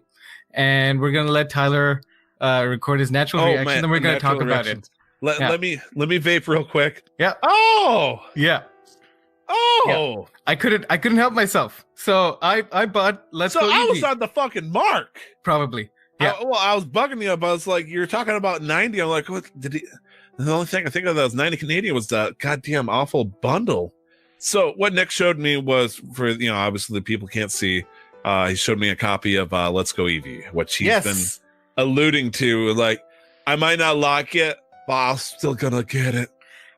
and we're gonna let Tyler record his natural reaction, and then we're gonna talk about it. Let me vape real quick. Yeah. Oh. Yeah. Oh, yeah. I couldn't help myself. So I bought Let's Go Eevee. I was on the fucking mark. Probably. Yeah. I was bugging you, but I was like, you're talking about 90. I'm like, what did he? The only thing I think of that was 90 Canadian was that goddamn awful bundle. So what Nick showed me was, for obviously the people can't see, he showed me a copy of Let's Go Eevee, which he's been alluding to. Like, I might not like it, but I'm still gonna get it.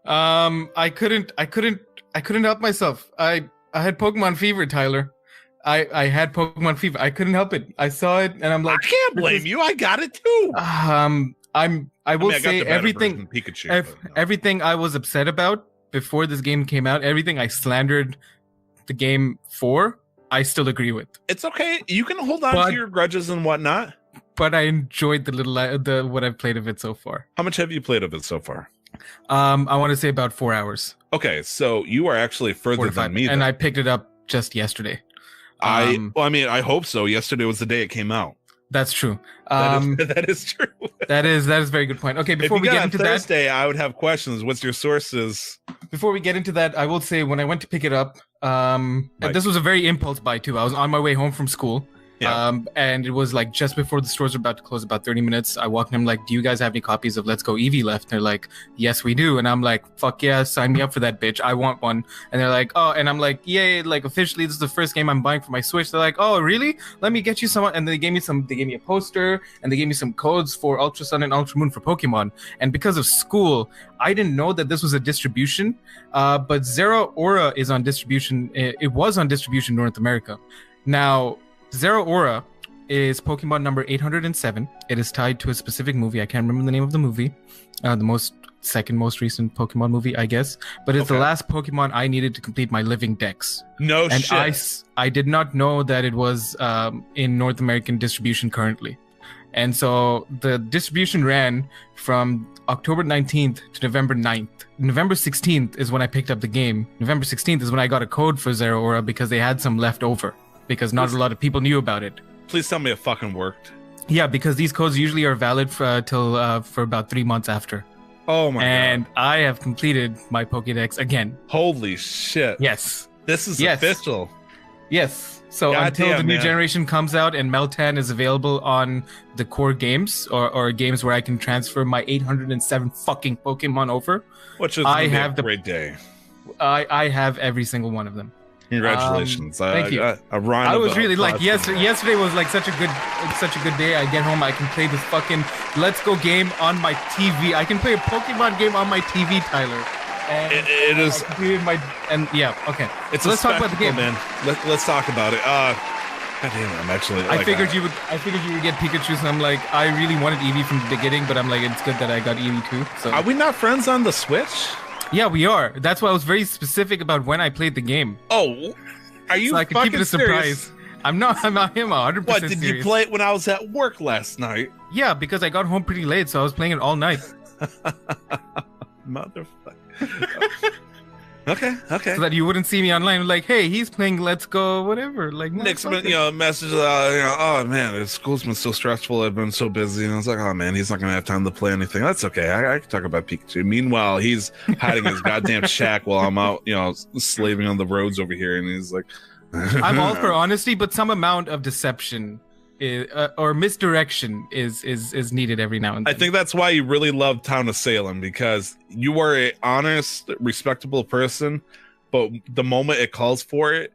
I couldn't help myself. I had Pokemon fever, Tyler. I had Pokemon fever. I couldn't help it. I saw it and I'm like, I can't blame you. I got it too. I will say everything Pikachu, everything I was upset about before this game came out, everything I slandered the game for, I still agree with. It's okay. You can hold on to your grudges and whatnot. But I enjoyed what I've played of it so far. How much have you played of it so far? I want to say about 4 hours. Okay, so you are actually further than me. And I picked it up just yesterday. I hope so. Yesterday was the day it came out. That's true. That is true. that is a very good point. Okay, before if we you got get on into Thursday, I would have questions. What's your sources? before we get into that, I will say when I went to pick it up, and this was a very impulse buy too. I was on my way home from school. Yeah. And it was like just before the stores were about to close, about 30 minutes. I walked in, I'm like, do you guys have any copies of Let's Go Eevee left? And they're like, yes, we do. And I'm like, fuck yeah, sign me up for that, bitch. I want one. And they're like, oh, and I'm like, yay, like officially this is the first game I'm buying for my Switch. They're like, oh, really? Let me get you some. And they gave me a poster and they gave me some codes for Ultra Sun and Ultra Moon for Pokemon. And because of school, I didn't know that this was a distribution, but Zero Aura is on distribution. It was on distribution in North America. Now, Zero Aura is Pokemon number 807. It is tied to a specific movie. I can't remember the name of the movie. The second most recent Pokemon movie, I guess. But it's the last Pokemon I needed to complete my living dex. No and shit. I did not know that it was in North American distribution currently. And so the distribution ran from October 19th to November 9th. November 16th is when I picked up the game. November 16th is when I got a code for Zero Aura because they had some left over. Because not a lot of people knew about it. Please tell me it fucking worked. Yeah, because these codes usually are valid for about 3 months after. Oh my god. And I have completed my Pokédex again. Holy shit. Yes. This is official. Yes. So God until damn, the new man. generation comes out and Meltan is available on the core games or games where I can transfer my 807 fucking Pokemon over, Which is a great day. I have every single one of them. Congratulations! Thank you. I was really like yesterday was like such a good day. I get home, I can play this fucking Let's Go game on my TV. I can play a Pokemon game on my TV, Tyler. And it is. Okay. Let's talk about the game, man. Let's talk about it. God damn it, I'm actually. I figured you would get Pikachu, so I'm like, I really wanted Eevee from the beginning, but I'm like, it's good that I got Eevee too. So are we not friends on the Switch? Yeah, we are. That's why I was very specific about when I played the game. Oh, are you so I could keep it a surprise? Serious? I'm 100% What, did serious. you play it when I was at work last night? Yeah, because I got home pretty late, so I was playing it all night. Motherfucker. Okay. So that you wouldn't see me online like, hey, he's playing Let's Go, whatever. Like, next minute, message, oh man, school's been so stressful. I've been so busy. And I was like, oh man, he's not gonna have time to play anything. That's okay. I can talk about Pikachu. Meanwhile, he's hiding his goddamn shack while I'm out, slaving on the roads over here. And he's like, I'm all for honesty, but some amount of deception or misdirection is needed every now and then. I think that's why you really love Town of Salem, because you are a honest, respectable person, but the moment it calls for it,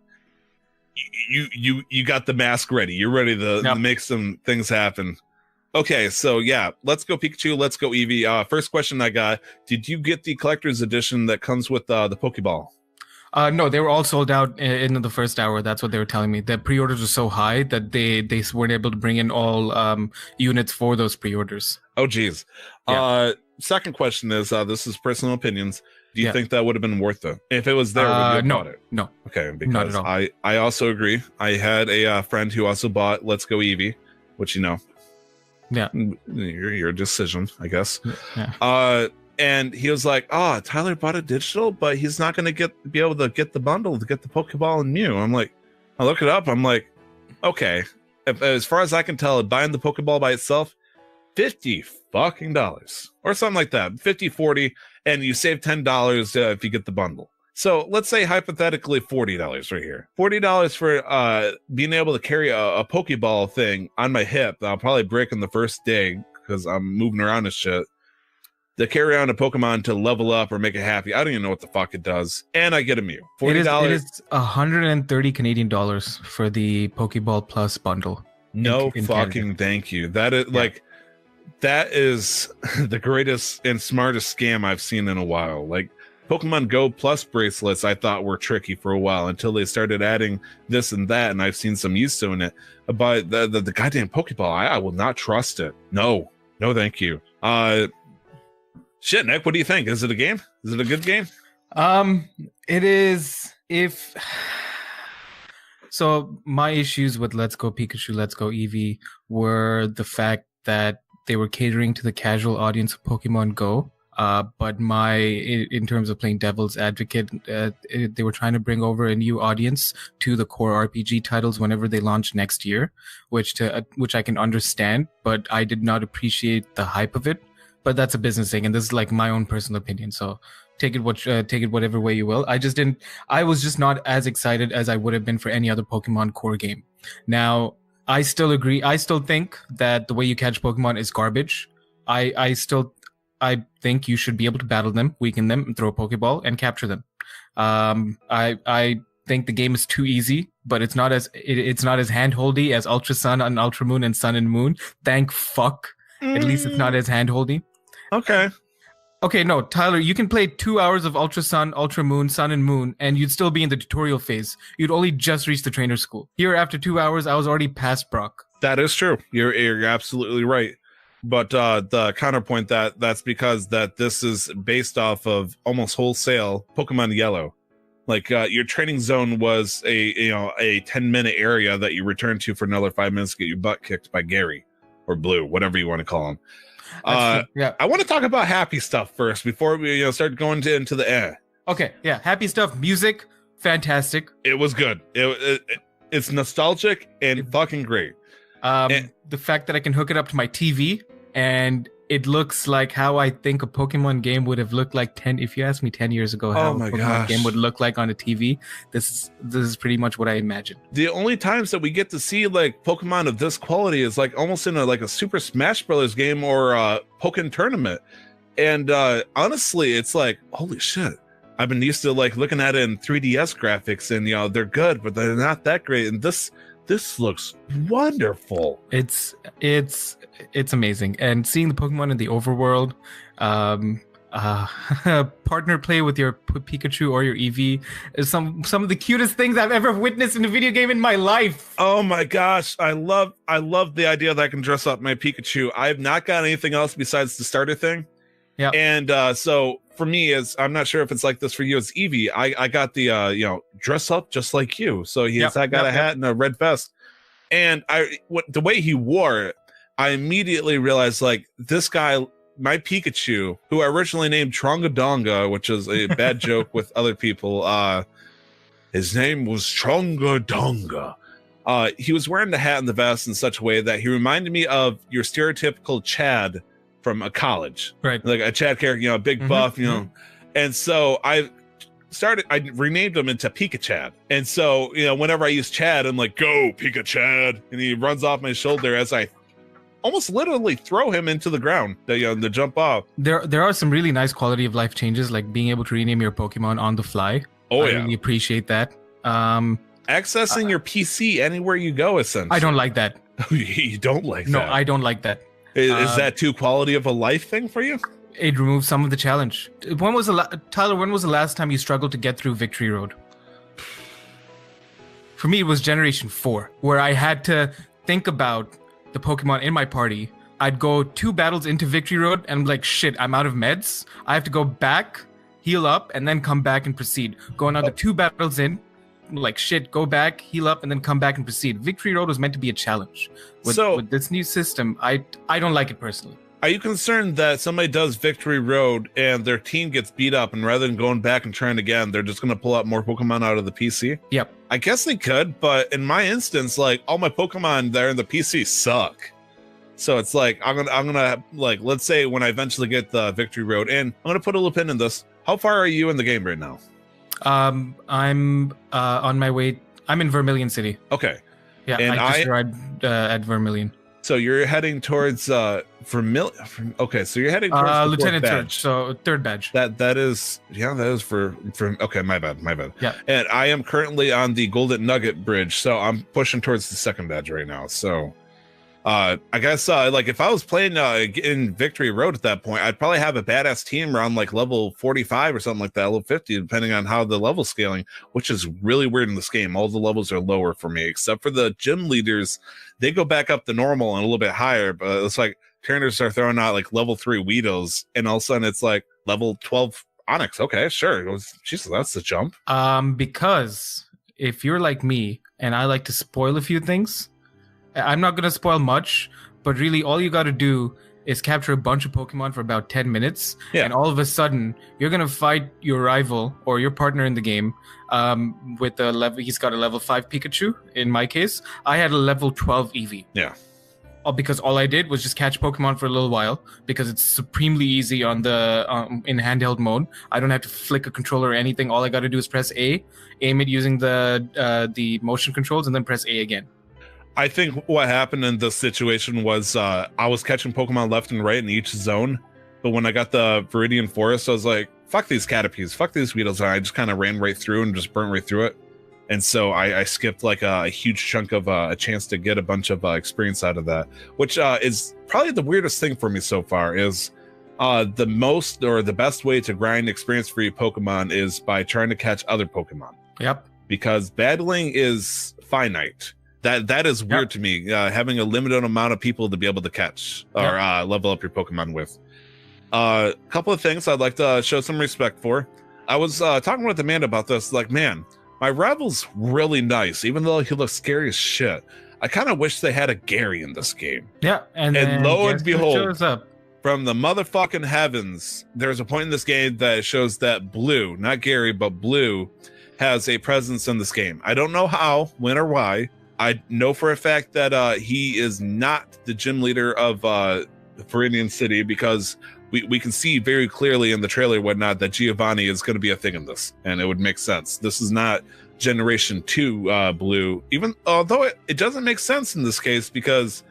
you got the mask ready. You're ready to make some things happen. Okay, so yeah, Let's Go Pikachu, Let's Go Eevee. First question I got: did you get the collector's edition that comes with the Pokeball? No, they were all sold out in the first hour. That's what they were telling me. The pre-orders were so high that they weren't able to bring in all units for those pre-orders. Oh, geez. Yeah. Second question is, this is personal opinions. Do you think that would have been worth it? If it was there, would you have bought it? No. Okay, because not at all. I also agree. I had a friend who also bought Let's Go Eevee, which, yeah, your decision, I guess. Yeah. And he was like, "Oh, Tyler bought a digital, but he's not going to be able to get the bundle to get the Pokeball and Mew." I'm like, I look it up. I'm like, okay. As far as I can tell, buying the Pokeball by itself, $50 fucking dollars or something like that, 50, 40, and you save $10 if you get the bundle. So let's say hypothetically $40 right here. $40 for being able to carry a Pokeball thing on my hip. I'll probably break on the first day because I'm moving around and shit. To carry on a Pokemon to level up or make it happy. I don't even know what the fuck it does. And I get a Mew. $40. It is 130 Canadian dollars for the Pokeball Plus bundle. No fucking Canada. Thank you. That is that is the greatest and smartest scam I've seen in a while. Like Pokemon Go Plus bracelets I thought were tricky for a while until they started adding this and that, and I've seen some use to it. But the goddamn Pokeball, I will not trust it. No, thank you. Shit, Nick, what do you think? Is it a game? Is it a good game? It is. So my issues with Let's Go Pikachu, Let's Go Eevee were the fact that they were catering to the casual audience of Pokemon Go. But in terms of playing devil's advocate, they were trying to bring over a new audience to the core RPG titles whenever they launch next year, which I can understand, but I did not appreciate the hype of it. But that's a business thing, and this is like my own personal opinion. So take it whatever way you will. I was just not as excited as I would have been for any other Pokemon core game. Now, I still agree. I still think that the way you catch Pokemon is garbage. I think you should be able to battle them, weaken them, and throw a Pokeball and capture them. I think the game is too easy, but it's not as handholdy as Ultra Sun and Ultra Moon and Sun and Moon. Thank fuck. At least it's not as handholdy. Okay, no, Tyler, you can play 2 hours of Ultra Sun, Ultra Moon, Sun and Moon, and you'd still be in the tutorial phase. You'd only just reached the trainer school. Here, after 2 hours, I was already past Brock. That is true. You're absolutely right. But the counterpoint that's because that this is based off of almost wholesale Pokemon Yellow. Like your training zone was a 10-minute area that you returned to for another 5 minutes to get your butt kicked by Gary or Blue, whatever you want to call him. Yeah. I want to talk about happy stuff first before we start going into the Okay, yeah, happy stuff. Music, fantastic. It was good. It's nostalgic and fucking great. The fact that I can hook it up to my TV and it looks like how I think a Pokemon game would have looked like if you asked me 10 years ago how a Pokemon game would look like on a TV, this is pretty much what I imagined. The only times that we get to see like Pokemon of this quality is like almost in a Super Smash Brothers game or a Pokken tournament. And honestly, it's like, holy shit. I've been used to like looking at it in 3DS graphics and they're good, but they're not that great. And this looks wonderful. It's amazing. And seeing the Pokemon in the overworld, partner play with your Pikachu or your Eevee is some of the cutest things I've ever witnessed in a video game in my life. Oh my gosh, I love the idea that I can dress up my Pikachu. I have not got anything else besides the starter thing. Yeah. And so for me, I'm not sure if it's like this for you. It's Eevee. I got the dress up just like you. So I got a hat and a red vest. And the way he wore it, I immediately realized like this guy, my Pikachu, who I originally named Trongadonga, which is a bad joke with other people. His name was Trongadonga. He was wearing the hat and the vest in such a way that he reminded me of your stereotypical Chad from a college, right? Like a Chad character, a big buff, And so I renamed him into Pika-Chad. And so, whenever I use Chad, I'm like, go Pika-Chad. And he runs off my shoulder as I almost literally throw him into the ground to jump off. There are some really nice quality of life changes, like being able to rename your Pokemon on the fly. I really appreciate that. Accessing your PC anywhere you go, essentially. I don't like that. You don't like that? No, I don't like that. Is that too quality of a life thing for you? It removes some of the challenge. Tyler, when was the last time you struggled to get through Victory Road? For me, it was Generation 4, where I had to think about the Pokemon in my party. I'd go 2 battles into Victory Road, and I'm like, shit, I'm out of meds. I have to go back, heal up, and then come back and proceed. Go another 2 battles in, like, shit, go back, heal up, and then come back and proceed. Victory Road was meant to be a challenge. With this new system, I don't like it personally. Are you concerned that somebody does Victory Road and their team gets beat up, and rather than going back and trying again, they're just going to pull out more Pokemon out of the PC? Yep. I guess they could, but in my instance, like, all my Pokemon there in the PC suck. So it's like, I'm gonna like, let's say when I eventually get the Victory Road in, I'm gonna put a little pin in this. How far are you in the game right now? I'm on my way. I'm in Vermilion City. Okay. Yeah, and I just arrived at Vermilion. So you're heading towards Vermilion. Okay, so you're heading towards the Lieutenant badge. So 3rd badge. That is for okay, my bad. Yeah. And I am currently on the Golden Nugget Bridge, so I'm pushing towards the 2nd badge right now. So I guess like if I was playing in Victory Road at that point, I'd probably have a badass team around like level 45 or something like that, level 50, depending on how the level scaling, which is really weird in this game. All the levels are lower for me, except for the gym leaders. They go back up to normal and a little bit higher, but it's like trainers are throwing out like level 3 Weedles, and all of a sudden it's like level 12 Onyx. Okay, sure. Jesus, that's the jump. Because if you're like me and I like to spoil a few things, I'm not going to spoil much, but really all you got to do is capture a bunch of Pokemon for about 10 minutes, Yeah. and all of a sudden you're gonna fight your rival or your partner in the game with a level. He's got a level 5 Pikachu. In my case, I had a level 12 Eevee. Yeah. Because all I did was just catch Pokemon for a little while, because it's supremely easy on the in handheld mode. I don't have to flick a controller or anything. All I got to do is press A, aim it using the motion controls, and then press A again. I think what happened in this situation was I was catching Pokemon left and right in each zone, but when I got the Viridian Forest, I was like, fuck these Caterpies, fuck these Weedles, and I just kind of ran right through and just burnt right through it. And so I skipped like a huge chunk of a chance to get a bunch of experience out of that, which is probably the weirdest thing for me so far. Is the most or the best way to grind experience for your Pokemon is by trying to catch other Pokemon. Yep. Because battling is finite. That is weird to me. Having a limited amount of people to be able to catch or level up your Pokemon with. A couple of things I'd like to show some respect for. I was talking with Amanda about this. Like, man, my rival's really nice, even though he looks scary as shit. I kind of wish they had a Gary in this game. Yeah, and lo and guess who behold, shows up? From the motherfucking heavens, there's a point in this game that shows that Blue, not Gary, but Blue, has a presence in this game. I don't know how, when, or why. I know for a fact that he is not the gym leader of Viridian City, because we can see very clearly in the trailer and whatnot that Giovanni is going to be a thing in this, and it would make sense. This is not Generation 2 Blue, even although it doesn't make sense in this case, because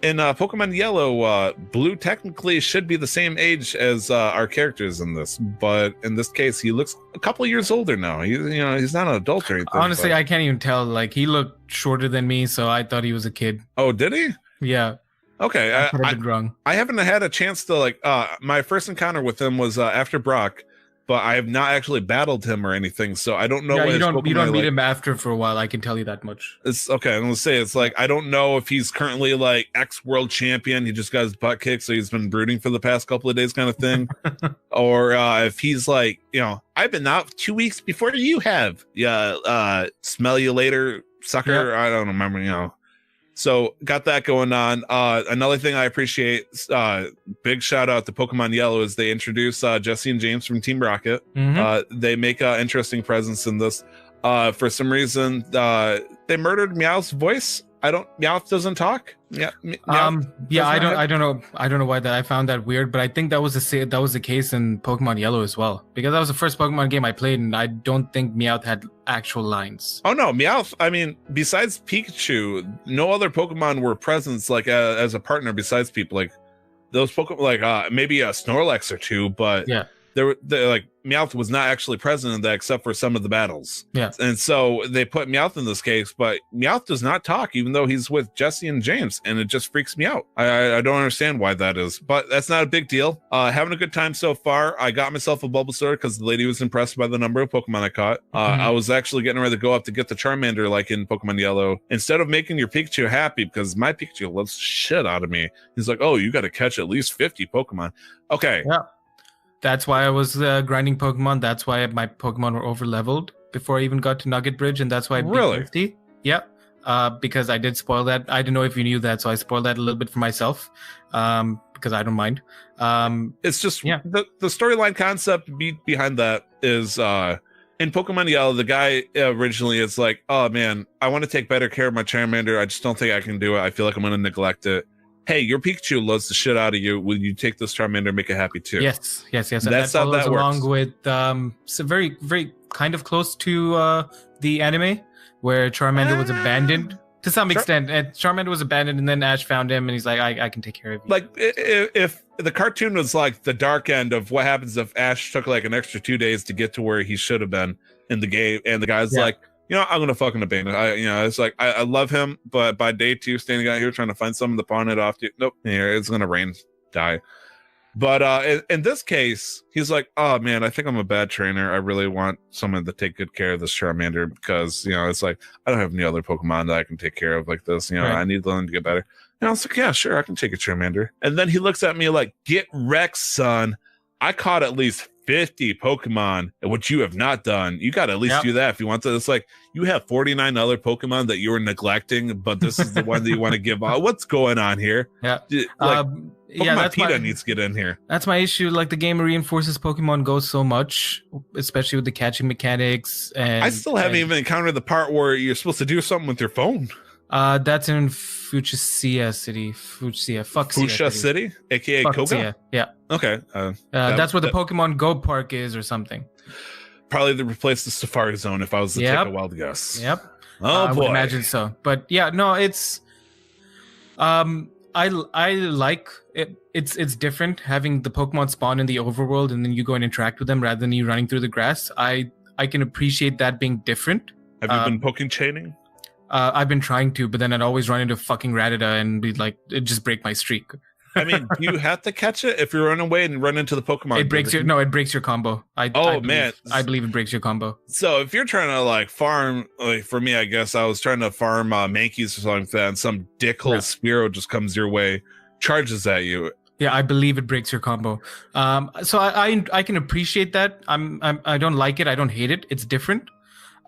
in Pokemon Yellow, Blue technically should be the same age as our characters in this, but in this case, he looks a couple years older now. He's not an adult or anything. Honestly, but I can't even tell. Like, he looked shorter than me, so I thought he was a kid. Oh, did he? Yeah. Okay, I could have been wrong. I haven't had a chance to my first encounter with him was after Brock, but I have not actually battled him or anything, so I don't know. Yeah, what you don't meet like, him after for a while. I can tell you that much. It's okay. I'm gonna say it's like I don't know if he's currently like ex-world champion. He just got his butt kicked, so he's been brooding for the past couple of days, kind of thing, or if he's like, I've been out 2 weeks before you have. Yeah, smell you later, sucker. Yeah. I don't remember. So got that going on. Another thing I appreciate, big shout out to Pokemon Yellow, is they introduce Jesse and James from Team Rocket. Mm-hmm. They make an interesting presence in this. For some reason, they murdered Meowth's voice. Meowth doesn't talk. Yeah. I don't know why that. I found that weird, but I think that was the case in Pokemon Yellow as well, because that was the first Pokemon game I played, and I don't think Meowth had actual lines. Oh no, Meowth. I mean, besides Pikachu, no other Pokemon were present like as a partner besides people. Like those Pokemon, like maybe a Snorlax or two, but yeah. They're like Meowth was not actually present in that except for some of the battles. Yeah. And so they put Meowth in this case, but Meowth does not talk, even though he's with Jesse and James, and it just freaks me out. I don't understand why that is, but that's not a big deal. Having a good time so far. I got myself a Bulbasaur because the lady was impressed by the number of Pokemon I caught. I was actually getting ready to go up to get the Charmander like in Pokemon Yellow. Instead of making your Pikachu happy, because my Pikachu loves shit out of me, he's like, oh, you got to catch at least 50 Pokemon. Okay. Yeah. That's why I was grinding Pokemon. That's why my Pokemon were over leveled before I even got to Nugget Bridge, and that's why I beat really? 50. Yeah, because I did spoil that. I didn't know if you knew that, so I spoiled that a little bit for myself, because I don't mind. It's just the storyline concept behind that is in Pokemon Yellow, the guy originally is like, oh man, I want to take better care of my Charmander. I just don't think I can do it. I feel like I'm going to neglect it. Hey, your Pikachu loves the shit out of you. Will you take this Charmander and make it happy too? Yes. That's and how that works. Along with so very, very kind of close to the anime where Charmander was abandoned to some extent. And Charmander was abandoned, and then Ash found him, and he's like, I can take care of you. Like if the cartoon was like the dark end of what happens if Ash took like an extra 2 days to get to where he should have been in the game, and the guy's like, I'm gonna fucking abandon. It's like I love him, but by day 2, standing out here trying to find someone to pawn it off to, nope, here it's gonna rain, die. But in this case, he's like, oh man, I think I'm a bad trainer. I really want someone to take good care of this Charmander, because it's like I don't have any other Pokemon that I can take care of like this. Right. I need them to get better. And I was like, yeah, sure, I can take a Charmander. And then he looks at me like, get wrecked, son. I caught at least 50 Pokemon, which you have not done. You got to at least do that if you want to. It's like you have 49 other Pokemon that you were neglecting, but this is the one that you want to give out. What's going on here? Yeah. Like, Pokemon PETA needs to get in here. That's my issue. Like, the game reinforces Pokemon Go so much, especially with the catching mechanics. And I still haven't even encountered the part where you're supposed to do something with your phone. That's in Fuchsia City. Fuchsia City, aka Koga. Yeah. Okay. That's where the Pokemon Go Park is, or something. Probably to replace the Safari Zone, if I was to take a wild guess. Yep. Oh boy. I would imagine so. But yeah, no, it's. I like it. It's different having the Pokemon spawn in the overworld and then you go and interact with them rather than you running through the grass. I can appreciate that being different. Have you been Poking chaining? I've been trying to, but then I'd always run into fucking Rattata and be like, it just break my streak. I mean, you have to catch it if you run away and run into the Pokemon. It breaks your combo. I believe it breaks your combo. So if you're trying to like farm, like for me, I guess I was trying to farm Mankeys or something like that, and some dickhole Spyro just comes your way, charges at you. Yeah, I believe it breaks your combo. So I can appreciate that. I don't like it. I don't hate it. It's different.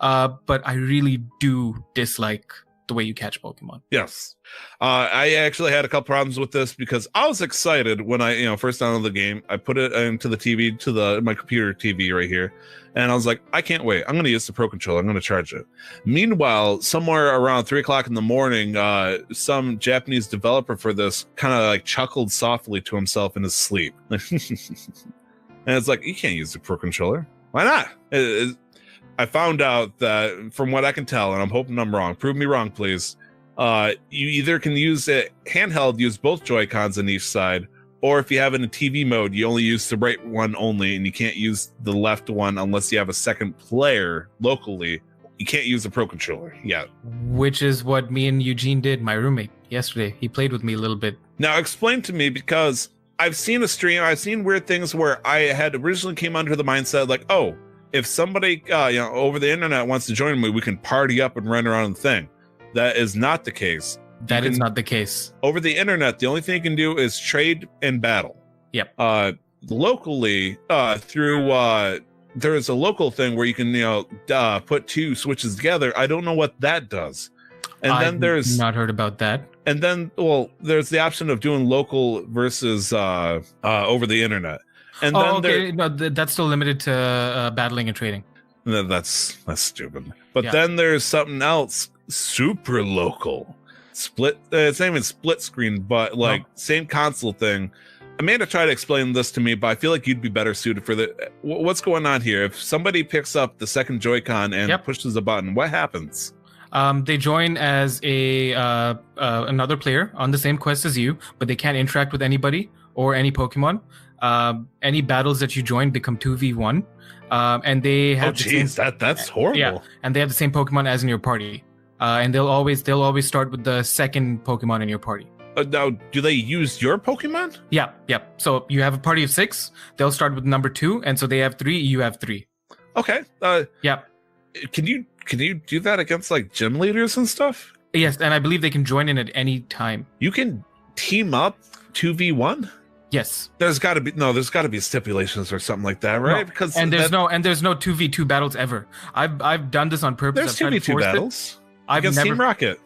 But I really do dislike the way you catch Pokemon. Yes. I actually had a couple problems with this because I was excited when I, first downloaded the game. I put it into the TV, my computer TV right here. And I was like, I can't wait. I'm going to use the Pro Controller. I'm going to charge it. Meanwhile, somewhere around 3 o'clock in the morning, some Japanese developer for this kind of like chuckled softly to himself in his sleep. And it's like, you can't use the Pro Controller. Why not? I found out that, from what I can tell, and I'm hoping I'm wrong, prove me wrong, please. You either can use it handheld, use both Joy-Cons on each side, or if you have it in TV mode, you only use the right one only, and you can't use the left one unless you have a second player locally. You can't use the Pro Controller yet. Which is what me and Eugene did, my roommate, yesterday. He played with me a little bit. Now, explain to me, because I've seen a stream, I've seen weird things where I had originally came under the mindset like, oh, if somebody over the internet wants to join me, we can party up and run around the thing. That is not the case. That is not the case. Over the internet, the only thing you can do is trade and battle. Yep. Locally, through there is a local thing where you can put two switches together. I don't know what that does. And then there's not heard about that. And then, there's the option of doing local versus over the internet. And then no, that's still limited to battling and trading. That's stupid. But then there's something else, super local, split. It's not even split screen, but same console thing. Amanda tried to explain this to me, but I feel like you'd be better suited for the. What's going on here? If somebody picks up the second Joy-Con and pushes a button, what happens? They join as another player on the same quest as you, but they can't interact with anybody or any Pokemon. Any battles that you join become 2v1, and they have that's horrible. Yeah, and they have the same Pokemon as in your party, and they'll always start with the second Pokemon in your party. Now, do they use your Pokemon? Yeah. So you have a party of 6. They'll start with number 2, and so they have 3. You have 3. Okay. Yeah. Can you do that against like gym leaders and stuff? Yes, and I believe they can join in at any time. You can team up 2v1. Yes. There's got to be stipulations or something like that, right? No. Because there's no 2v2 battles ever. I've done this on purpose. There's 2v2 battles. Against Team Rocket.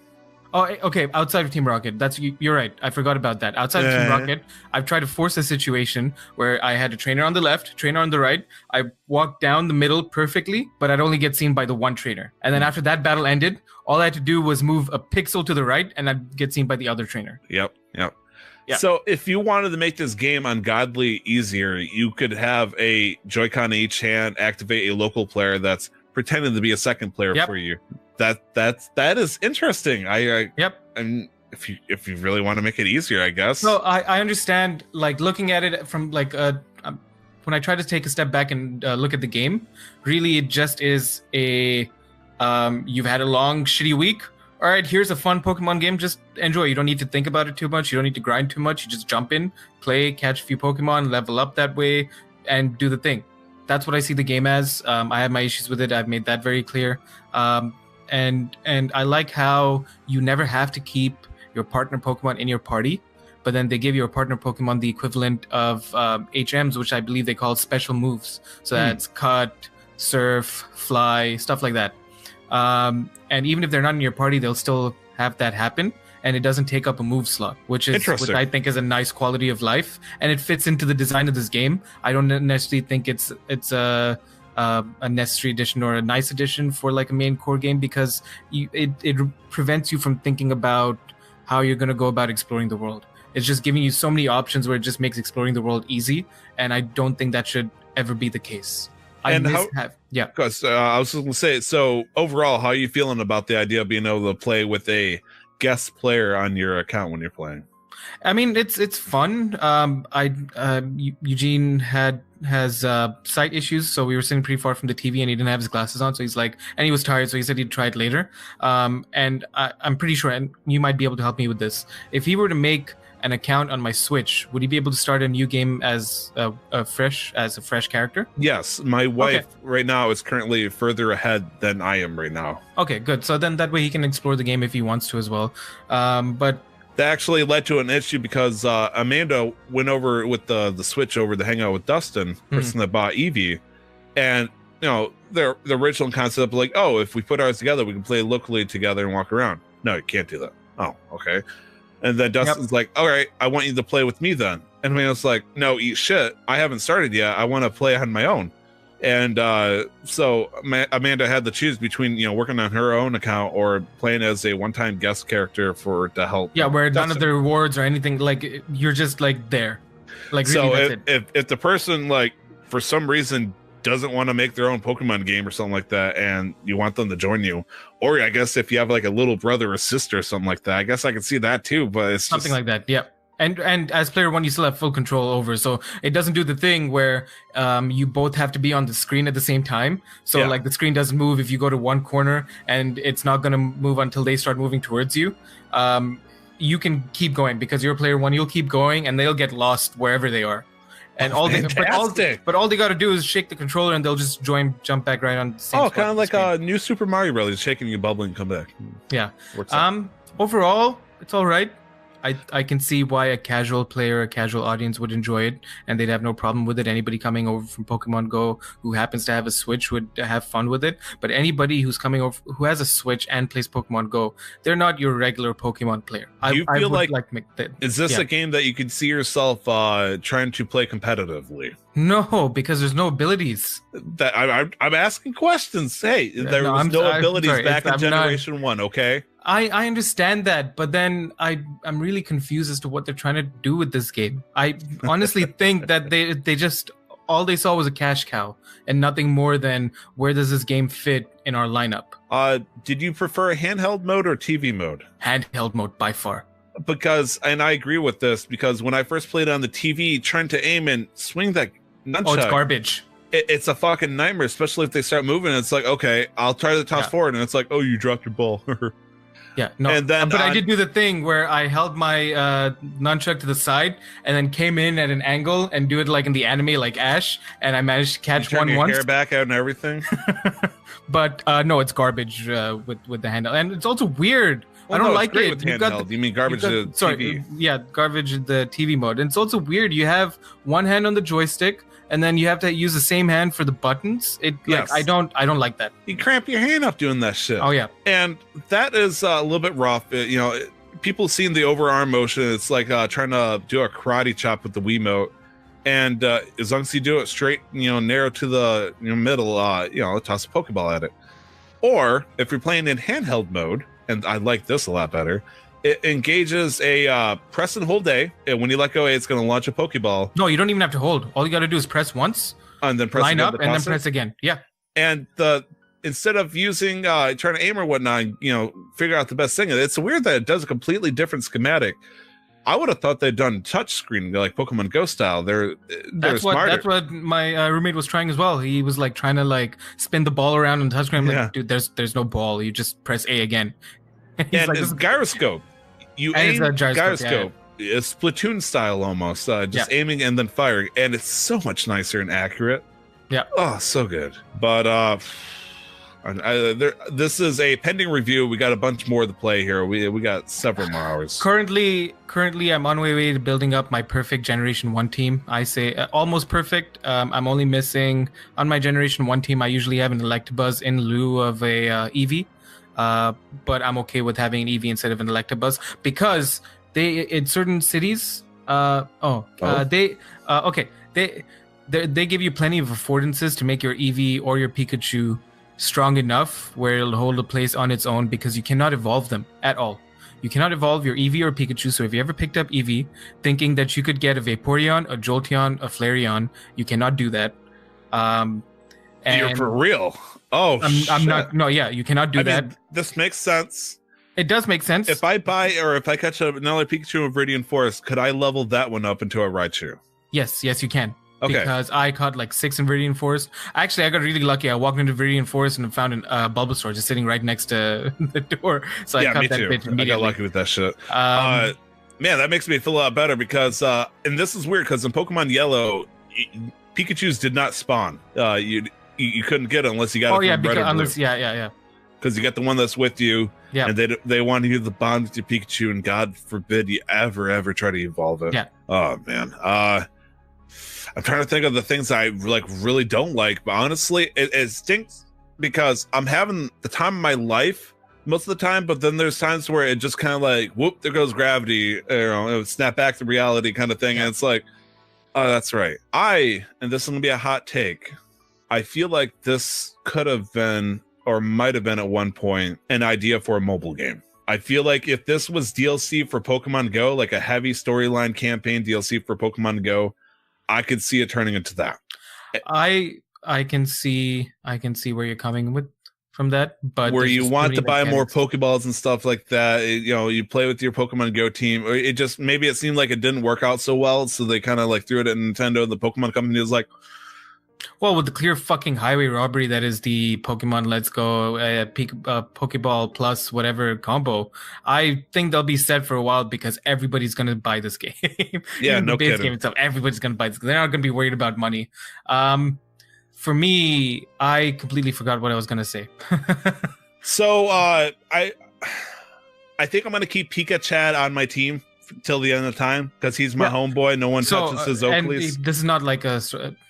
Oh, okay. Outside of Team Rocket, you're right. I forgot about that. Outside of Team Rocket, I've tried to force a situation where I had a trainer on the left, trainer on the right. I walked down the middle perfectly, but I'd only get seen by the one trainer. And then after that battle ended, all I had to do was move a pixel to the right, and I'd get seen by the other trainer. Yep. Yeah. So if you wanted to make this game ungodly easier, you could have a Joy-Con in each hand, activate a local player that's pretending to be a second player for you. That is interesting. And if you really want to make it easier, I guess. So I understand, like, looking at it from like when I try to take a step back and look at the game, really it just is a you've had a long shitty week. All right, here's a fun Pokemon game. Just enjoy. You don't need to think about it too much. You don't need to grind too much. You just jump in, play, catch a few Pokemon, level up that way, and do the thing. That's what I see the game as. I have my issues with it. I've made that very clear. And I like how you never have to keep your partner Pokemon in your party, but then they give your partner Pokemon the equivalent of HMs, which I believe they call special moves. So that's cut, surf, fly, stuff like that. And even if they're not in your party, they'll still have that happen, and it doesn't take up a move slot, which I think is a nice quality of life, and it fits into the design of this game. I don't necessarily think it's a necessary addition or a nice addition for like a main core game, because it prevents you from thinking about how you're going to go about exploring the world. It's just giving you so many options where it just makes exploring the world easy, and I don't think that should ever be the case. Because I was just going to say, so overall, how are you feeling about the idea of being able to play with a guest player on your account when you're playing? I mean, it's fun. Eugene has sight issues, so we were sitting pretty far from the TV, and he didn't have his glasses on, so he's like, and he was tired, so he said he'd try it later. And I'm pretty sure, and you might be able to help me with this, if he were to make an account on my Switch, would he be able to start a new game as a fresh character? Yes, my wife right now is currently further ahead than I am right now. Okay, good. So then that way he can explore the game if he wants to as well. But that actually led to an issue because Amanda went over with the Switch over to hang out with Dustin, person that bought Eevee, and you know the original concept like, oh, if we put ours together, we can play locally together and walk around. No, you can't do that. Oh, okay. And then Dustin's like, all right, I want you to play with me then. And Amanda's like, no, eat shit. I haven't started yet. I want to play on my own. And so Amanda had to choose between, you know, working on her own account or playing as a one-time guest character to help. Yeah, where none of the rewards or anything, like you're just like there. Like really, so if the person like for some reason doesn't want to make their own Pokemon game or something like that, and you want them to join you, or I guess if you have like a little brother or sister or something like that, I guess I can see that too. But it's something like that, yeah. And as player one, you still have full control over, so it doesn't do the thing where you both have to be on the screen at the same time. So like the screen doesn't move if you go to one corner, and it's not going to move until they start moving towards you. You can keep going because you're player one. You'll keep going, and they'll get lost wherever they are. And all they got to do is shake the controller, and they'll just jump back right on the same spot kind of like a new Super Mario Brothers, shaking your bubble and come back. Yeah. Overall, it's all right. I can see why a casual player, a casual audience would enjoy it, and they'd have no problem with it. Anybody coming over from Pokemon Go who happens to have a Switch would have fun with it. But anybody who's coming over who has a Switch and plays Pokemon Go, they're not your regular Pokemon player. Is this a game that you could see yourself trying to play competitively? No, because there's no abilities. That I'm asking questions. Hey, there was no abilities back in Generation 1, okay? I understand that, but then I'm really confused as to what they're trying to do with this game. I honestly think that they just all they saw was a cash cow and nothing more than where does this game fit in our lineup. Did you prefer a handheld mode or TV mode? Handheld mode by far. Because, and I agree with this, because when I first played on the TV, trying to aim and swing that nunchuck, it's garbage. It's a fucking nightmare, especially if they start moving. It's like, okay, I'll try to toss forward, and it's like, oh, you dropped your ball. Yeah, no, and then, but I did do the thing where I held my nunchuck to the side and then came in at an angle and do it like in the anime, like Ash, and I managed to catch one once. Hair back out and everything. But no, it's garbage with the handle, and it's also weird. Well, I don't like it. You mean garbage the TV? Yeah, garbage the TV mode. And it's also weird. You have one hand on the joystick, and then you have to use the same hand for the buttons. Like I don't like that. You cramp your hand up doing that shit. Oh yeah, and that is a little bit rough. You know, people seeing the overarm motion. It's like trying to do a karate chop with the Wiimote. And as long as you do it straight, narrow to the middle, toss a Pokeball at it. Or if you're playing in handheld mode, and I like this a lot better, it engages a press and hold A, and when you let go A, it's going to launch a Pokeball. No, you don't even have to hold. All you got to do is press once, and then press line up, and then press again. Yeah. And instead of using trying to aim or whatnot, figure out the best thing. It's weird that it does a completely different schematic. I would have thought they'd done touchscreen like Pokemon Go style. That's what my roommate was trying as well. He was like trying to like spin the ball around on touchscreen. I'm like, dude, there's no ball. You just press A again. And like, it's gyroscope. You aim gyroscope. Yeah. It's Splatoon style almost. Just aiming and then firing, and it's so much nicer and accurate. Yeah. Oh, so good. But This is a pending review. We got a bunch more to play here. We got several more hours. Currently, I'm on my way to building up my perfect Generation 1 team. I say almost perfect. I'm only missing, on my Generation 1 team, I usually have an Electabuzz in lieu of a Eevee. But I'm okay with having an Eevee instead of an Electabuzz because they, in certain cities, they give you plenty of affordances to make your Eevee or your Pikachu strong enough where it'll hold a place on its own because you cannot evolve them at all. You cannot evolve your Eevee or Pikachu, so if you ever picked up Eevee thinking that you could get a Vaporeon, a Jolteon, a Flareon, you cannot do that. And You're for real? Oh, I'm not. No, yeah, you cannot do that. Mean, this makes sense. It does make sense. If I buy or if I catch another Pikachu in Viridian Forest, could I level that one up into a Raichu? Yes, you can. Okay. Because I caught like 6 in Viridian Forest. Actually, I got really lucky. I walked into Viridian Forest and found a Bulbasaur just sitting right next to the door. So I caught that too. bit immediately. I got lucky with that shit. Man, that makes me feel a lot better because, and this is weird because in Pokemon Yellow, Pikachus did not spawn. You couldn't get it unless you got it from Red or Blue. Yeah. Because you get the one that's with you, and they want you to bond with your Pikachu, and God forbid you ever try to evolve it. Yeah. Oh man. I'm trying to think of the things I like really don't like, but honestly, it stinks because I'm having the time of my life most of the time, but then there's times where it just kind of like, whoop, there goes gravity, it snap back to reality kind of thing, and it's like, oh, that's right. And this is gonna be a hot take. I feel like this could have been, or might have been at one point, an idea for a mobile game. I feel like if this was DLC for Pokemon Go, like a heavy storyline campaign DLC for Pokemon Go, I could see it turning into that. I can see where you're coming with from that, but where you want to buy more Pokeballs and stuff like that, you play with your Pokemon Go team, or it just maybe it seemed like it didn't work out so well, so they kind of like threw it at Nintendo. The Pokemon company was like, well, with the clear fucking highway robbery that is the Pokemon Let's Go Pokeball Plus whatever combo, I think they'll be set for a while because everybody's gonna buy this game. Yeah, no the base kidding. game itself, everybody's gonna buy this. They're not gonna be worried about money. For me, I completely forgot what I was gonna say. So I think I'm gonna keep Pikachu on my team till the end of time because he's my homeboy. No one touches his Oakleys. This is not like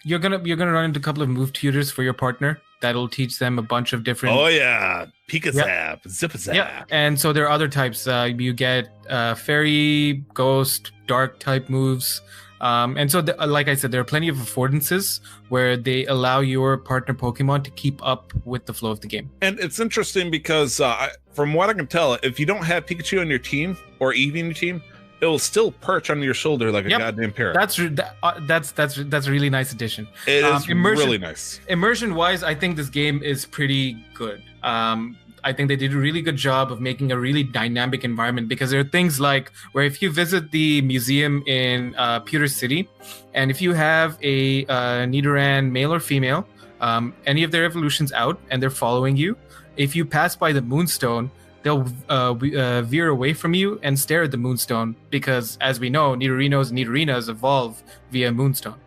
you're gonna run into a couple of move tutors for your partner that'll teach them a bunch of different. Oh yeah, Pikazap, Zipazap. Yeah, and so there are other types. You get fairy, ghost, dark type moves. And so, like I said, there are plenty of affordances where they allow your partner Pokemon to keep up with the flow of the game. And it's interesting because from what I can tell, if you don't have Pikachu on your team or Eevee on your team, it will still perch on your shoulder like a goddamn parrot. That's a really nice addition. It is really nice. Immersion wise, I think this game is pretty good. I think they did a really good job of making a really dynamic environment because there are things like where if you visit the museum in Pewter City, and if you have a Nidoran male or female, any of their evolutions out and they're following you, if you pass by the Moonstone, they'll veer away from you and stare at the Moonstone because, as we know, Nidorinos and Nidorinas evolve via Moonstone.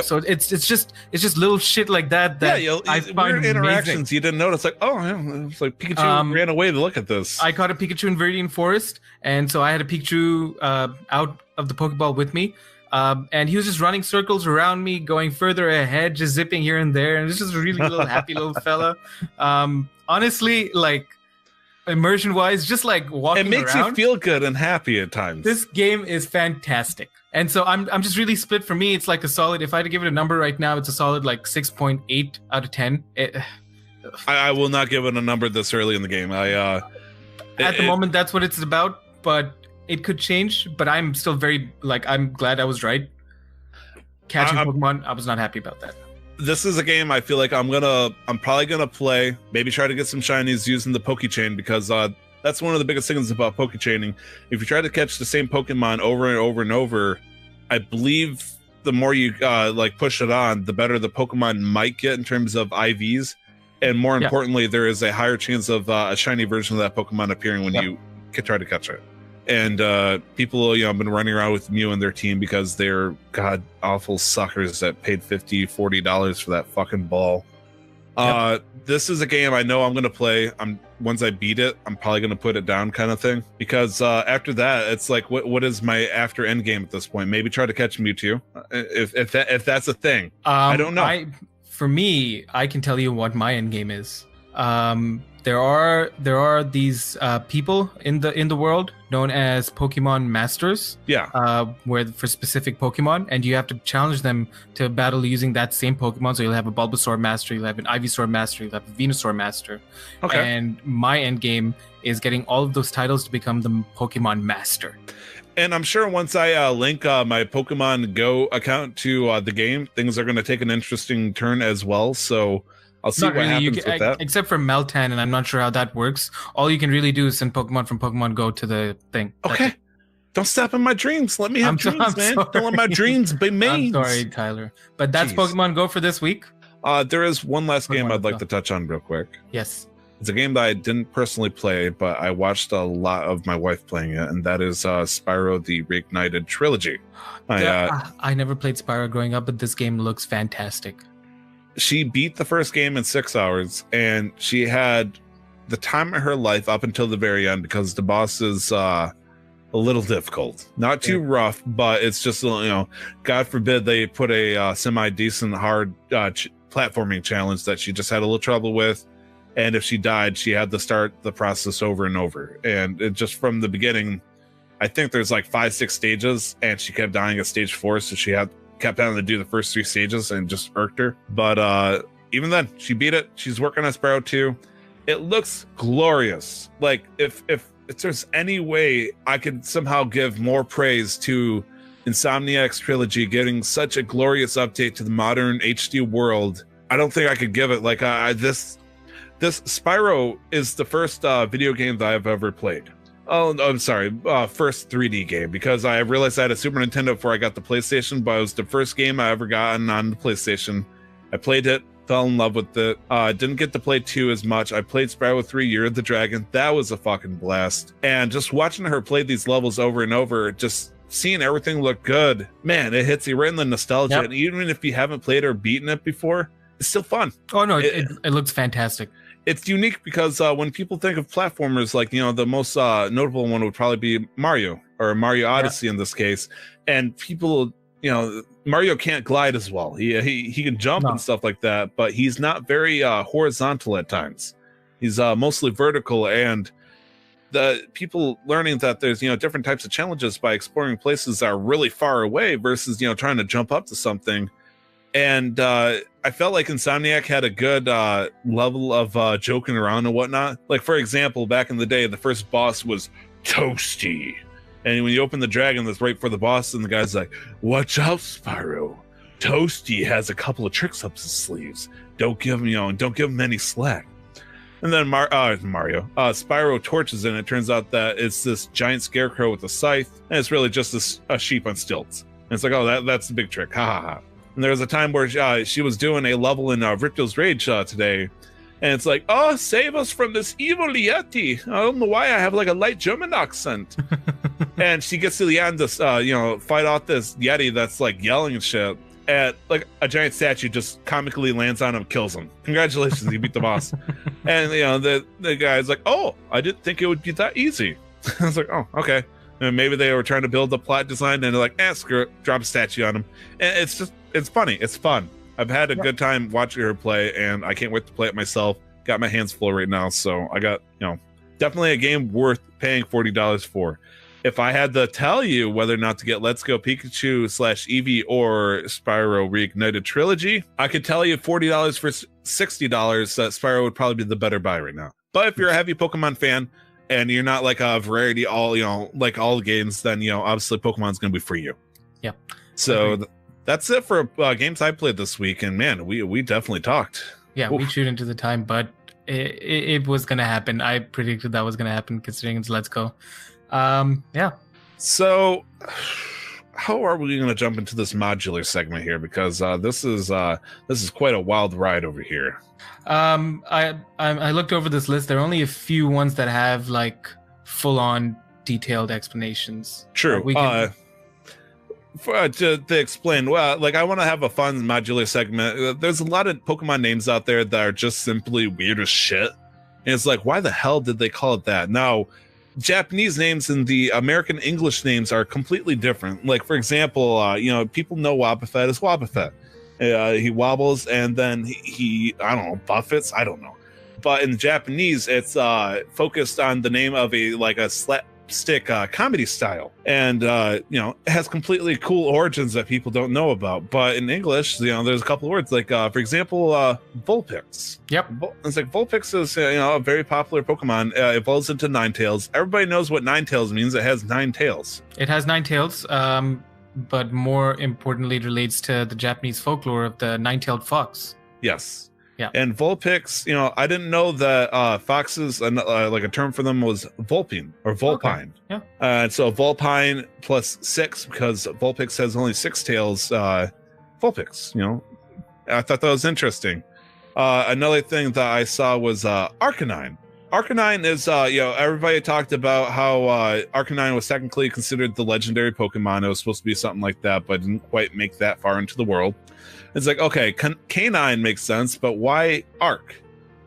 So it's just little shit like that I find weird interactions amazing. You didn't notice. Like, it's like Pikachu ran away to look at this. I caught a Pikachu in Viridian Forest, and so I had a Pikachu out of the Pokeball with me. And he was just running circles around me, going further ahead, just zipping here and there. And it's just a really little happy little fella. Honestly, like, immersion wise, just like walking around, it makes you feel good and happy at times. This game is fantastic. And so I'm just really split. For me, it's like a solid, if I had to give it a number right now, it's a solid like 6.8 out of 10. I will not give it a number this early in the game. At the moment, that's what it's about, but it could change. But I'm still very, I'm glad I was right. Catching Pokemon, I was not happy about that. This is a game I feel like I'm probably gonna play, maybe try to get some shinies using the Pokechain because that's one of the biggest things about Pokechaining. If you try to catch the same Pokemon over and over and over, I believe the more you push it on, the better the Pokemon might get in terms of IVs, and more importantly, there is a higher chance of a shiny version of that Pokemon appearing when you try to catch it. And people, have been running around with Mew and their team because they're god awful suckers that paid $50, $40 for that fucking ball. This is a game I know I'm going to play. Once I beat it, I'm probably going to put it down, kind of thing. Because after that, it's like, what is my after end game at this point? Maybe try to catch Mewtwo, if that's a thing. I don't know. For me, I can tell you what my end game is. There are these people in the world known as Pokemon Masters. Yeah. Where for specific Pokemon, and you have to challenge them to battle using that same Pokemon. So you'll have a Bulbasaur Master, you'll have an Ivysaur Master, you'll have a Venusaur Master. Okay. And my end game is getting all of those titles to become the Pokemon Master. And I'm sure once I link my Pokemon Go account to the game, things are going to take an interesting turn as well. So I'll see what happens with that. Except for Meltan, and I'm not sure how that works. All you can really do is send Pokemon from Pokemon Go to the thing. Okay. Don't step in my dreams. Let me have dreams, man. Don't let my dreams be made. I'm sorry, Tyler. But that's Jeez. Pokemon Go for this week. There is one last game I'd like to touch on real quick. Yes. It's a game that I didn't personally play, but I watched a lot of my wife playing it, and that is Spyro the Reignited Trilogy. I never played Spyro growing up, but this game looks fantastic. She beat the first game in 6 hours, and she had the time of her life up until the very end because the boss is a little difficult. Not too rough, but it's just, God forbid they put a semi-decent hard platforming challenge that she just had a little trouble with. And if she died, she had to start the process over and over. And it just from the beginning, I think there's like 5-6 stages, and she kept dying at stage 4, so she kept having to do the first 3 stages and just irked her. But even then, she beat it. She's working on Spyro 2. It looks glorious. Like if there's any way I could somehow give more praise to Insomniac's Trilogy getting such a glorious update to the modern HD world, I don't think I could give it. Like this Spyro is the first video game that I've ever played. Oh, I'm sorry. First 3D game, because I realized I had a Super Nintendo before I got the PlayStation, but it was the first game I ever gotten on the PlayStation. I played it, fell in love with it. Didn't get to play 2 as much. I played Spyro 3 Year of the Dragon. That was a fucking blast. And just watching her play these levels over and over, just seeing everything look good, man, it hits you right in the nostalgia. Yep. And even if you haven't played or beaten it before, it's still fun. Oh, no, it looks fantastic. It's unique because when people think of platformers, like, the most notable one would probably be Mario or Mario Odyssey in this case. And people, Mario can't glide as well. He can jump and stuff like that, but he's not very horizontal at times. He's mostly vertical, and the people learning that there's, different types of challenges by exploring places that are really far away versus, trying to jump up to something. And I felt like Insomniac had a good level of joking around and whatnot. Like, for example, back in the day, the first boss was Toasty. And when you open the dragon that's right for the boss, and the guy's like, "Watch out, Spyro. Toasty has a couple of tricks up his sleeves. Don't give him any slack." And then Spyro torches it, and it turns out that it's this giant scarecrow with a scythe, and it's really just a sheep on stilts. And it's like, oh, that's the big trick. Ha ha ha. And there was a time where she was doing a level in Ripto's Rage today, and it's like, "Oh, save us from this evil Yeti. I don't know why I have like a light German accent." And she gets to the end to fight off this Yeti that's like yelling and shit. And like a giant statue just comically lands on him, kills him. Congratulations, you beat the boss. And the guy's like, "Oh, I didn't think it would be that easy." I was like, "Oh, okay." And maybe they were trying to build a plot design, and they're like, screw it, drop a statue on him. And it's funny. It's fun. I've had a good time watching her play, and I can't wait to play it myself. Got my hands full right now, so I got, definitely a game worth paying $40 for. If I had to tell you whether or not to get Let's Go Pikachu / Eevee or Spyro Reignited Trilogy, I could tell you $40 for $60 that Spyro would probably be the better buy right now. But if you're a heavy Pokemon fan and you're not like a variety like all games, then obviously Pokemon's going to be for you. Yeah. So that's it for games I played this week, and man, we definitely talked. Yeah, we chewed into the time, but it was going to happen. I predicted that was going to happen considering it's Let's Go. Yeah. So how are we going to jump into this modular segment here? Because this is quite a wild ride over here. I looked over this list. There are only a few ones that have like full-on detailed explanations. True. to explain, well, like I want to have a fun modular segment. There's a lot of Pokemon names out there that are just simply weird as shit. And it's like, why the hell did they call it that? Now, Japanese names and the American English names are completely different. Like, for example, people know Wobbuffet as Wobbuffet. He wobbles and then he I don't know, buffets. I don't know. But in Japanese, it's focused on the name of a slapstick comedy style, and it has completely cool origins that people don't know about. But in English, there's a couple of words like, for example, Vulpix. Yep. It's like Vulpix is a very popular Pokemon. Evolves into Ninetales. Everybody knows what Ninetales means. It has 9 tails. It has 9 tails. But more importantly, it relates to the Japanese folklore of the 9-tailed fox. Yes. Yeah. And Vulpix, I didn't know that foxes, like a term for them was Vulpine or Vulpine. Okay. Yeah. And so Vulpine plus 6, because Vulpix has only 6 tails, Vulpix, I thought that was interesting. Another thing that I saw was Arcanine. Arcanine is, everybody talked about how Arcanine was technically considered the legendary Pokemon. It was supposed to be something like that, but didn't quite make that far into the world. It's like, okay, canine makes sense, but why arc?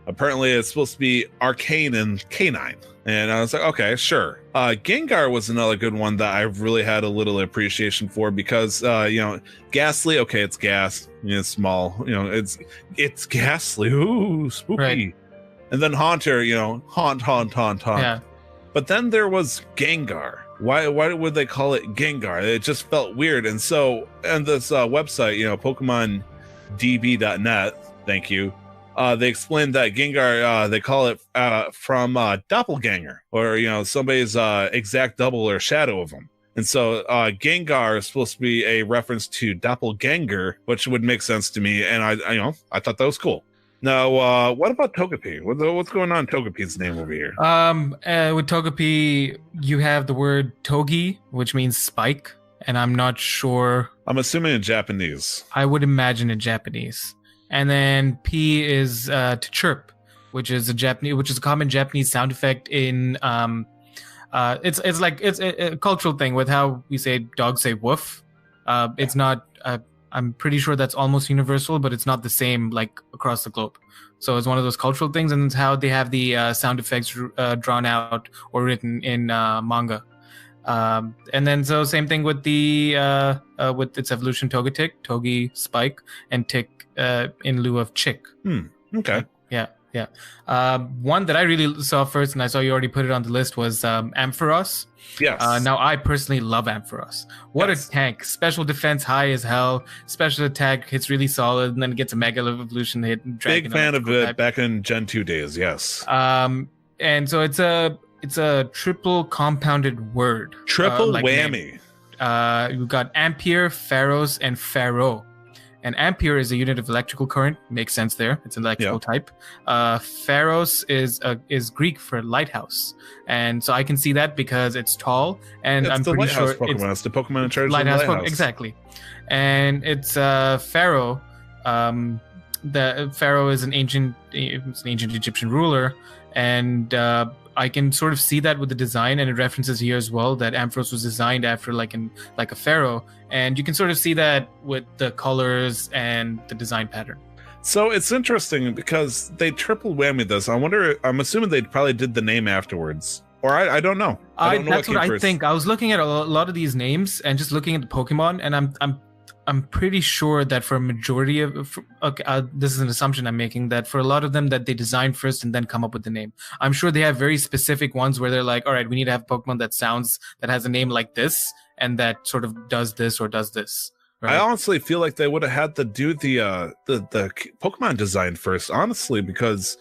Apparently it's supposed to be arcane and canine. And I was like, okay, sure. Gengar was another good one that I really had a little appreciation for because, Ghastly, okay, it's gas. It's small. It's Ghastly. Ooh, spooky. Right. And then Haunter, haunt. Yeah. But then there was Gengar. Why would they call it Gengar? It just felt weird. And so, and this website, PokemonDB.net, thank you. They explained that Gengar, they call it from doppelganger, or somebody's exact double or shadow of them. And so Gengar is supposed to be a reference to doppelganger, which would make sense to me. And I thought that was cool. Now, what about Togepi? What's going on in Togepi's name over here? With Togepi, you have the word Togi, which means spike, and I'm not sure. I'm assuming in Japanese. I would imagine in Japanese. And then P is to chirp, which is a common Japanese sound effect in it's a cultural thing with how we say dogs say woof. It's not. I'm pretty sure that's almost universal, but it's not the same like across the globe. So it's one of those cultural things, and it's how they have the sound effects drawn out or written in manga. And then so same thing with the with its evolution, Togetic, Togi, Spike, and Tick in lieu of Chick. Okay. Yeah. One that I really saw first, and I saw you already put it on the list, was Ampharos. Yes. Now, I personally love Ampharos. What a tank. Special defense high as hell. Special attack hits really solid, and then gets a Mega Evolution hit. Big fan of it back in Gen 2 days, yes. And so it's a triple compounded word. Triple whammy. You've got Ampere, Pharos, and Pharaoh. And Ampere is a unit of electrical current. Makes sense there. It's an electrical type. Pharos is Greek for lighthouse. And so I can see that because it's tall. And I'm pretty sure it's the Pokemon in charge of the lighthouse. Exactly. And it's Pharaoh. The Pharaoh is an ancient Egyptian ruler. And I can sort of see that with the design, and it references here as well that Ampharos was designed after like a pharaoh, and you can sort of see that with the colors and the design pattern. So it's interesting because they triple whammy this. I'm assuming they probably did the name afterwards, or I don't know. That's what I think. I was looking at a lot of these names and just looking at the Pokemon, and I'm pretty sure that for a majority of this is an assumption I'm making, that for a lot of them that they design first and then come up with the name. I'm sure they have very specific ones where they're like, all right, we need to have a Pokemon that has a name like this and that sort of does this or does this. Right? I honestly feel like they would have had to do the Pokemon design first, honestly, because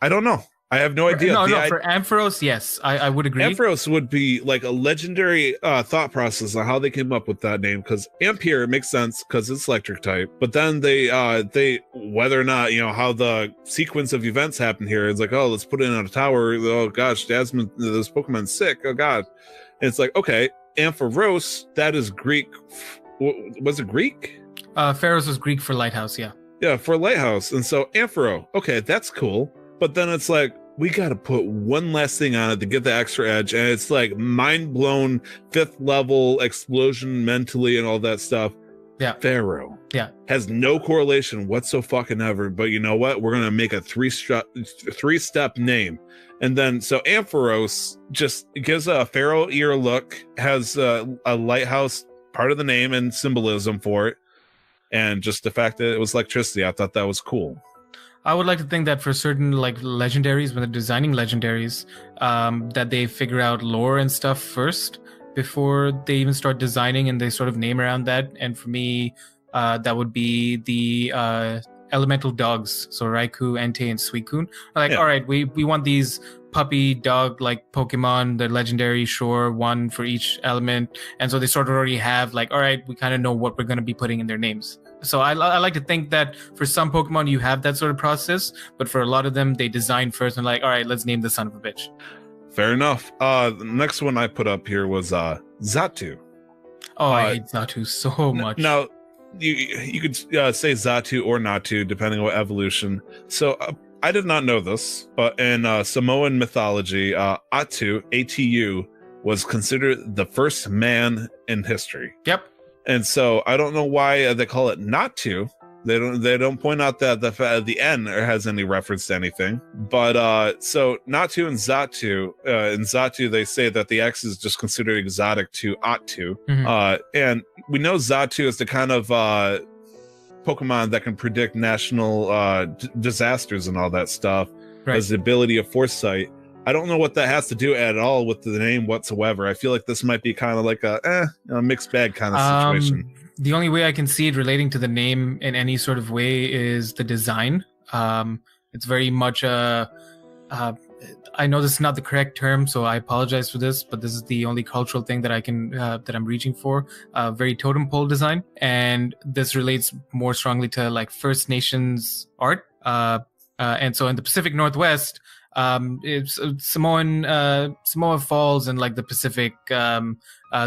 I don't know. I have no idea. For Ampharos, yes, I would agree. Ampharos would be like a legendary thought process on how they came up with that name, because Ampere makes sense because it's electric type. But then they whether or not how the sequence of events happen here, it's like, oh, let's put it in a tower. Oh gosh, Jasmine, this Pokemon's sick. Oh god, and it's like, okay, Ampharos, that is Greek. Was it Greek? Pharos was Greek for lighthouse. Yeah, for lighthouse, and so Ampharo. Okay, that's cool. But then it's like, we got to put one last thing on it to get the extra edge. And it's like mind blown 5th level explosion mentally and all that stuff. Yeah. Pharaoh. Yeah. Has no correlation whatsoever. But you know what? We're going to make a 3-step name. And then, so Ampharos just gives a Pharaoh ear look, has a lighthouse part of the name and symbolism for it. And just the fact that it was electricity, I thought that was cool. I would like to think that for certain like legendaries, when they're designing legendaries, that they figure out lore and stuff first before they even start designing, and they sort of name around that. And for me, that would be the elemental dogs. So Raikou, Entei, and Suicune. Like, all right, we want these puppy dog like Pokemon, the legendary, sure, one for each element. And so they sort of already have like, all right, we kind of know what we're going to be putting in their names. So I like to think that for some Pokemon you have that sort of process, but for a lot of them they design first and like, all right, let's name the son of a bitch. Fair enough. The next one I put up here was Xatu. Oh, I hate Xatu so much. Now, you could say Xatu or Natu, depending on what evolution. So I did not know this, but in Samoan mythology, Atu, A-T-U, was considered the first man in history. Yep. And so I don't know why they call it Natu. They don't point out that the N has any reference to anything. But so Natu and Xatu, in Xatu they say that the X is just considered exotic to Atu. Mm-hmm. And we know Xatu is the kind of Pokemon that can predict national disasters and all that stuff. Right. Has the ability of foresight. I don't know what that has to do at all with the name whatsoever. I feel like this might be kind of like a mixed bag kind of situation. The only way I can see it relating to the name in any sort of way is the design. It's very much I know this is not the correct term, so I apologize for this, but this is the only cultural thing that I can that I'm reaching for. Very totem pole design, and this relates more strongly to like First Nations art. And so in the Pacific Northwest, it's Samoa Falls and like the Pacific, the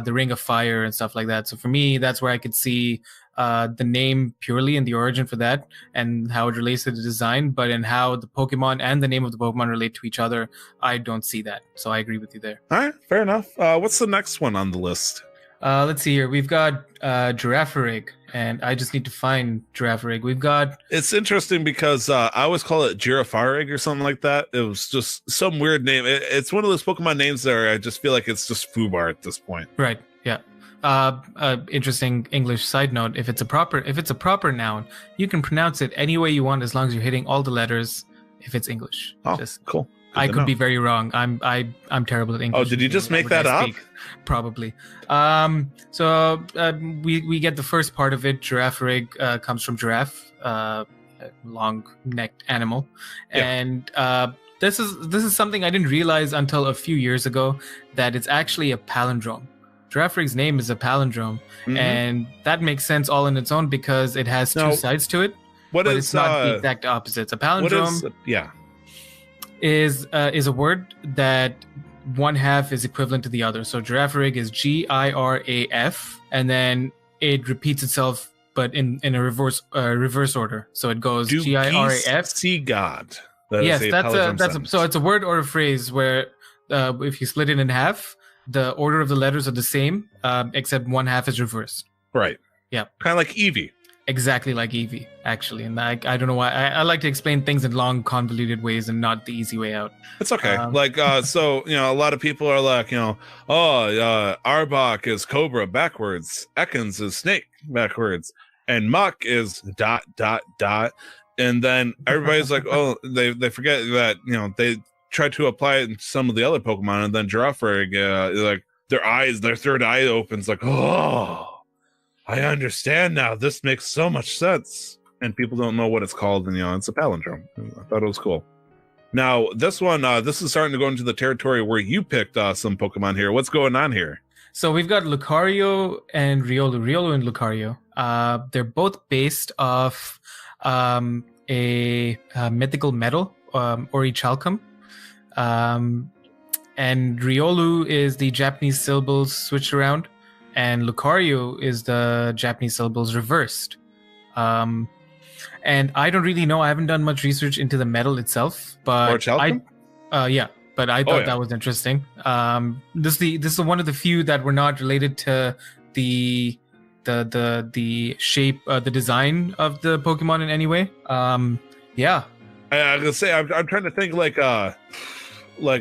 Ring of Fire and stuff like that. So for me, that's where I could see the name purely in the origin for that and how it relates to the design, but in how the Pokemon and the name of the Pokemon relate to each other, I don't see that. So I agree with you there. All right, fair enough. What's the next one on the list? Let's see here. We've got Girafarig, and I just need to find Girafarig. We've got... It's interesting because I always call it Girafarig or something like that. It was just some weird name. It's one of those Pokemon names that I just feel like it's just foobar at this point. Right, yeah. Interesting English side note. If it's a proper noun, you can pronounce it any way you want as long as you're hitting all the letters if it's English. Oh, cool. I could be very wrong. I'm terrible at English. Oh, did you just make that up? Probably. So we get the first part of it. Girafarig comes from giraffe, long-necked animal, and this is something I didn't realize until a few years ago, that it's actually a palindrome. Girafarig's name is a palindrome, and that makes sense all in its own because it has two sides to it. But it's not the exact opposites. A palindrome. Is a word that one half is equivalent to the other. So Girafarig is Giraf, and then it repeats itself, but in a reverse order. So it goes Giraf. See God. Yes, so it's a word or a phrase where if you split it in half, the order of the letters are the same, except one half is reversed. Right. Yeah. Kind of like Eevee. Exactly like Eevee, actually. And I don't know why. I like to explain things in long, convoluted ways and not the easy way out. It's okay. So, a lot of people are like, Arbok is Cobra backwards. Ekans is Snake backwards. And Muck is ... And then everybody's like, oh, they forget that, they try to apply it in some of the other Pokemon. And then Girafarig, like their third eye opens like, oh, I understand now. This makes so much sense. And people don't know what it's called, and it's a palindrome. I thought it was cool. Now, this one, this is starting to go into the territory where you picked some Pokemon here. What's going on here? So we've got Lucario and Riolu. Riolu and Lucario. They're both based off a mythical metal, Orichalcum. And Riolu is the Japanese syllables switched around, and Lucario is the Japanese syllables reversed. And I don't really know. I haven't done much research into the metal itself, but Yeah, but I thought yeah. that was interesting. This is one of the few that were not related to the shape, the design of the Pokemon in any way. Yeah. I was gonna say I'm trying to think like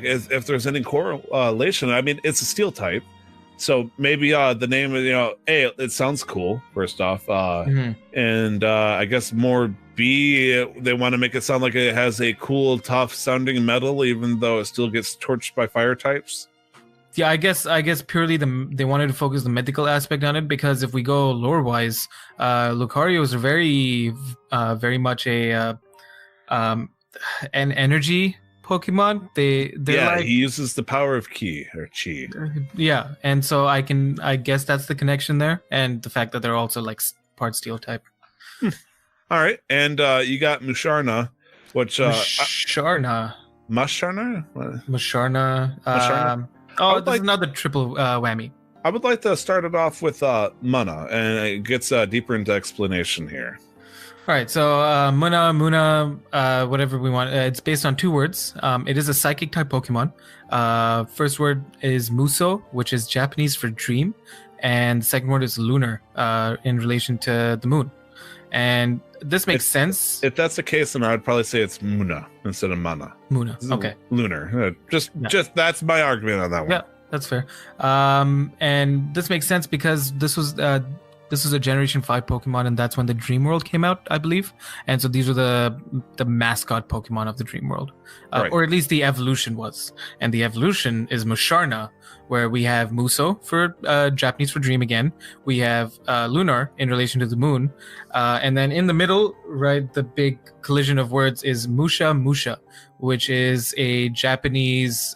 if there's any correlation. I mean, it's a steel type, so maybe the name of it sounds cool first off, and I guess more B, they want to make it sound like it has a cool, tough sounding metal, even though it still gets torched by fire types. Yeah, I guess purely they wanted to focus the mythical aspect on it, because if we go lore wise, Lucario's are very much a an energy Pokemon. They're like, he uses the power of Ki or Chi. Yeah, and so I guess that's the connection there, and the fact that they're also like part steel type. All right, and you got Musharna, which Musharna. Musharna. Musharna. This is another triple whammy. I would like to start it off with Muna, and it gets deeper into explanation here. All right, so Muna, whatever we want. It's based on 2 words. It is a psychic type Pokemon. First word is Muso, which is Japanese for dream, and the second word is lunar, in relation to the moon. And this makes sense. If that's the case, then I'd probably say it's Muna instead of Mana. Muna, okay. Lunar. Just that's my argument on that one. Yeah, that's fair. And this makes sense because this was a Generation 5 Pokemon, and that's when the Dream World came out, I believe. And so these are the mascot Pokemon of the Dream World. Right. Or at least the evolution was. And the evolution is Musharna, where we have Muso for Japanese for dream again. We have Lunar in relation to the moon. And then in the middle, right, the big collision of words is Musha, which is a Japanese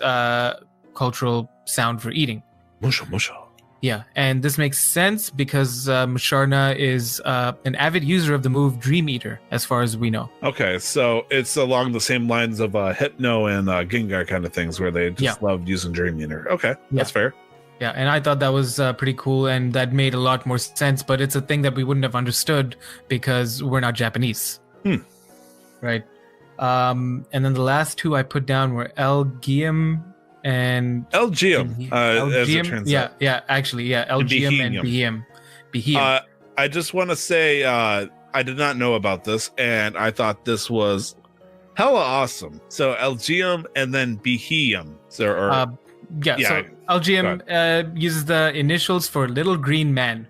cultural sound for eating. Musha. Yeah, and this makes sense because Musharna is an avid user of the move Dream Eater, as far as we know. Okay, so it's along the same lines of Hypno and Gengar kind of things, where they just loved using Dream Eater. Okay, that's fair. Yeah, and I thought that was pretty cool, and that made a lot more sense, but it's a thing that we wouldn't have understood because we're not Japanese. Right? And then the last 2 I put down were Elgium and LGM, as it turns out. LGM and Beheem. I just want to say I did not know about this, and I thought this was hella awesome. So LGM and then Beheem. So LGM uses the initials for Little Green Man,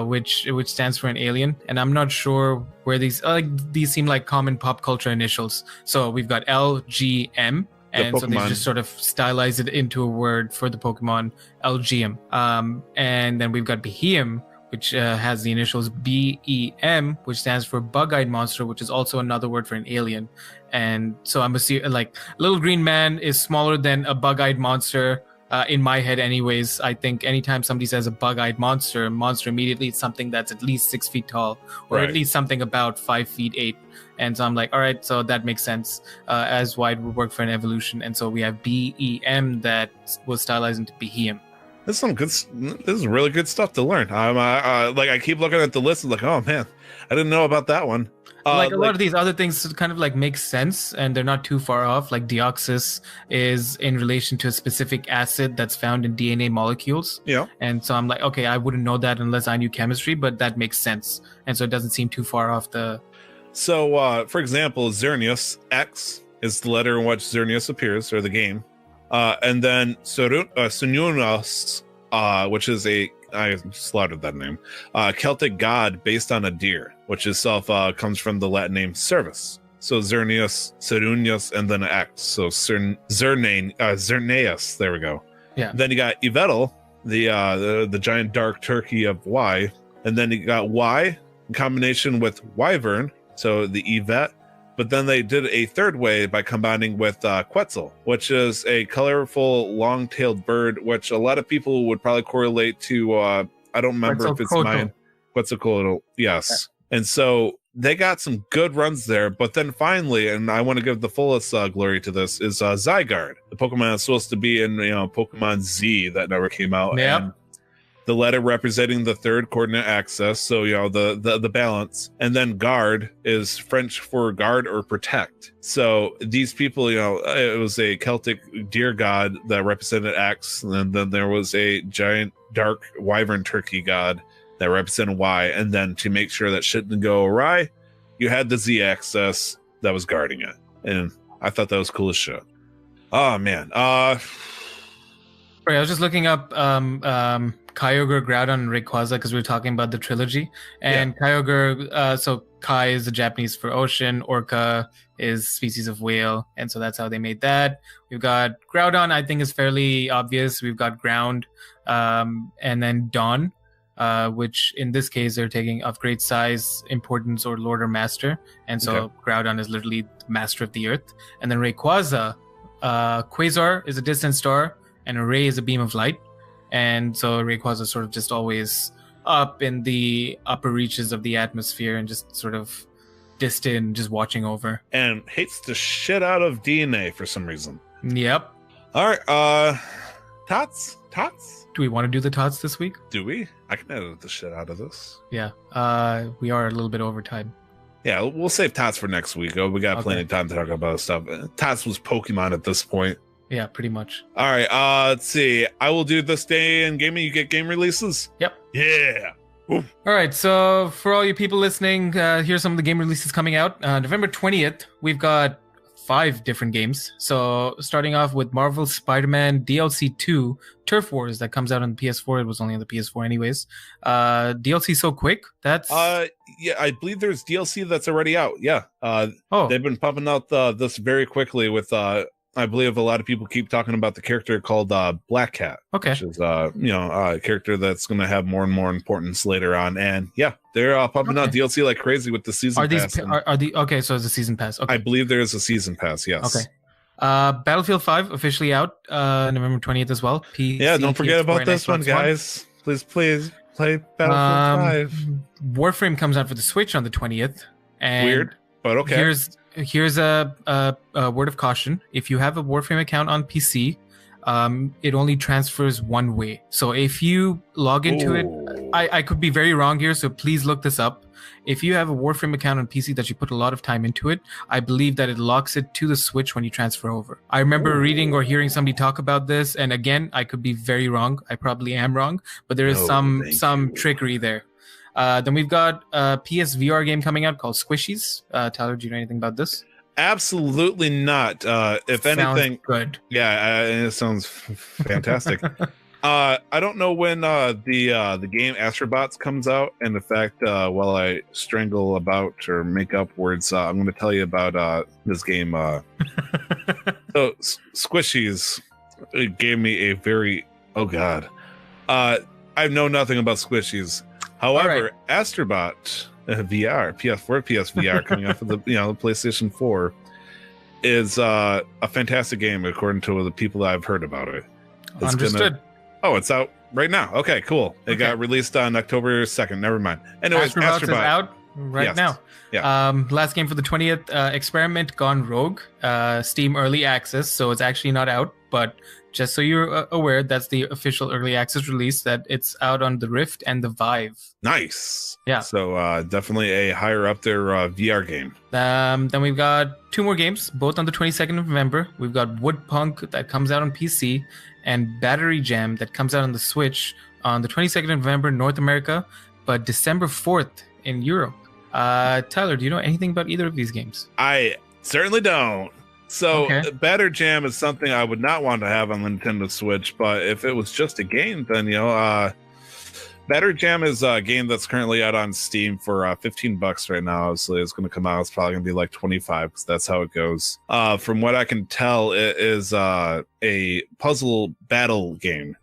which stands for an alien, and I'm not sure where these seem like common pop culture initials. So we've got LGM. And so they just sort of stylize it into a word for the Pokemon LGM. And then we've got Beheem, which has the initials BEM, which stands for Bug-Eyed Monster, which is also another word for an alien. And so I'm assuming, like, Little Green Man is smaller than a Bug-Eyed Monster, in my head anyways. I think anytime somebody says a Bug-Eyed Monster immediately it's something that's at least 6 feet tall, or at least something about 5 feet 8. And so I'm like, all right, so that makes sense as why it would work for an evolution. And so we have BEM that was stylized into Beheem. This is really good stuff to learn. I keep looking at the list and like, oh man, I didn't know about that one. A lot of these other things kind of like make sense, and they're not too far off. Like Deoxys is in relation to a specific acid that's found in DNA molecules. Yeah. And so I'm like, okay, I wouldn't know that unless I knew chemistry, but that makes sense. And so it doesn't seem too far off the... So, for example, Xerneas, X is the letter in which Xerneas appears, or the game. And then Sununos, which is I slaughtered that name, Celtic god based on a deer, which itself comes from the Latin name Cervus. So Xerneas, Cerunius, and then X. So Xerneas, there we go. Yeah. Then you got Yveltal, the giant dark turkey of Y. And then you got Y in combination with Wyvern, so the Yvette. But then they did a third way by combining with Quetzal, which is a colorful, long-tailed bird, which a lot of people would probably correlate to. I don't remember if it's mine. Quetzalcoatl, yes. Yeah. And so they got some good runs there. But then finally, and I want to give the fullest glory to this, is Zygarde, the Pokemon that's supposed to be in Pokemon Z that never came out. Yeah. the letter representing the third coordinate axis, so the balance, and then guard is French for guard or protect. So these people, it was a Celtic deer god that represented X, and then there was a giant dark wyvern turkey god that represented Y, and then to make sure that shit didn't go awry, you had the Z axis that was guarding it, and I thought that was cool as shit. Oh man, Sorry, I was just looking up Kyogre, Groudon, and Rayquaza because we were talking about the trilogy. And Kyogre, so Kai is the Japanese for ocean, Orca is species of whale, and so that's how they made that. We've got Groudon, I think is fairly obvious. We've got Ground, and then Dawn, which in this case they're taking of great size, importance, or lord or master. And so Groudon is literally master of the earth. And then Rayquaza, Quasar is a distant star, and a ray is a beam of light. And so Rayquaza is sort of just always up in the upper reaches of the atmosphere and just sort of distant, just watching over. And hates the shit out of DNA for some reason. Yep. All right, Tots? Do we want to do the tots this week? Do we? I can edit the shit out of this. Yeah. We are a little bit over time. Yeah, we'll save Tots for next week. We got plenty of time to talk about stuff. Tots was Pokemon at this point. Yeah, pretty much. All right, let's see. I will do this day in gaming. You get game releases? Yep. Yeah. Oof. All right, so for all you people listening, here's some of the game releases coming out. November 20th, we've got 5 different games. So starting off with Marvel Spider-Man DLC 2 Turf Wars that comes out on the PS4. It was only on the PS4 anyways. DLC so quick. That's yeah, I believe there's DLC that's already out. Yeah. They've been pumping out this very quickly with I believe a lot of people keep talking about the character called Black Cat. Okay. Which is a character that's going to have more and more importance later on. And yeah, they're pumping out DLC like crazy with the season pass. Okay, so it's a season pass. Okay. I believe there is a season pass, yes. Okay. Battlefield 5 officially out November 20th as well. PC, yeah, don't forget about this one, guys. Please play Battlefield 5. Warframe comes out for the Switch on the 20th. And weird, but okay. Here's a word of caution. If you have a Warframe account on PC, it only transfers one way. So if you log into it, I could be very wrong here, so please look this up. If you have a Warframe account on PC that you put a lot of time into it, I believe that it locks it to the Switch when you transfer over. I remember reading or hearing somebody talk about this, and again, I could be very wrong. I probably am wrong, but there is some trickery there. Then we've got a PSVR game coming out called Squishies. Tyler, do you know anything about this? Absolutely not. If anything, good. Yeah, it sounds fantastic. I don't know when the game Astrobots comes out, and in fact, while I strangle about or make up words, I'm going to tell you about this game. So Squishies, it gave me a very I know nothing about Squishies. However, Astrobot VR, PS4, PSVR coming off of the the PlayStation 4 is a fantastic game according to the people that I've heard about it. Understood. It's out right now. Okay, cool. It got released on October 2nd. Never mind. Anyways, Astrobot is out now. Yeah. Last game for the 20th, Experiment Gone Rogue, Steam Early Access. So it's actually not out, but just so you're aware, that's the official early access release, that it's out on the Rift and the Vive. Nice. Yeah. So definitely a higher up there VR game. Then we've got 2 more games, both on the 22nd of November. We've got Woodpunk that comes out on PC and Battery Jam that comes out on the Switch on the 22nd of November in North America, but December 4th in Europe. Tyler, do you know anything about either of these games? I certainly don't. So Batter Jam is something I would not want to have on Nintendo Switch, but if it was just a game, then Batter Jam is a game that's currently out on Steam for $15 right now. Obviously, it's going to come out. It's probably going to be like $25 because that's how it goes. From what I can tell, it is a puzzle battle game.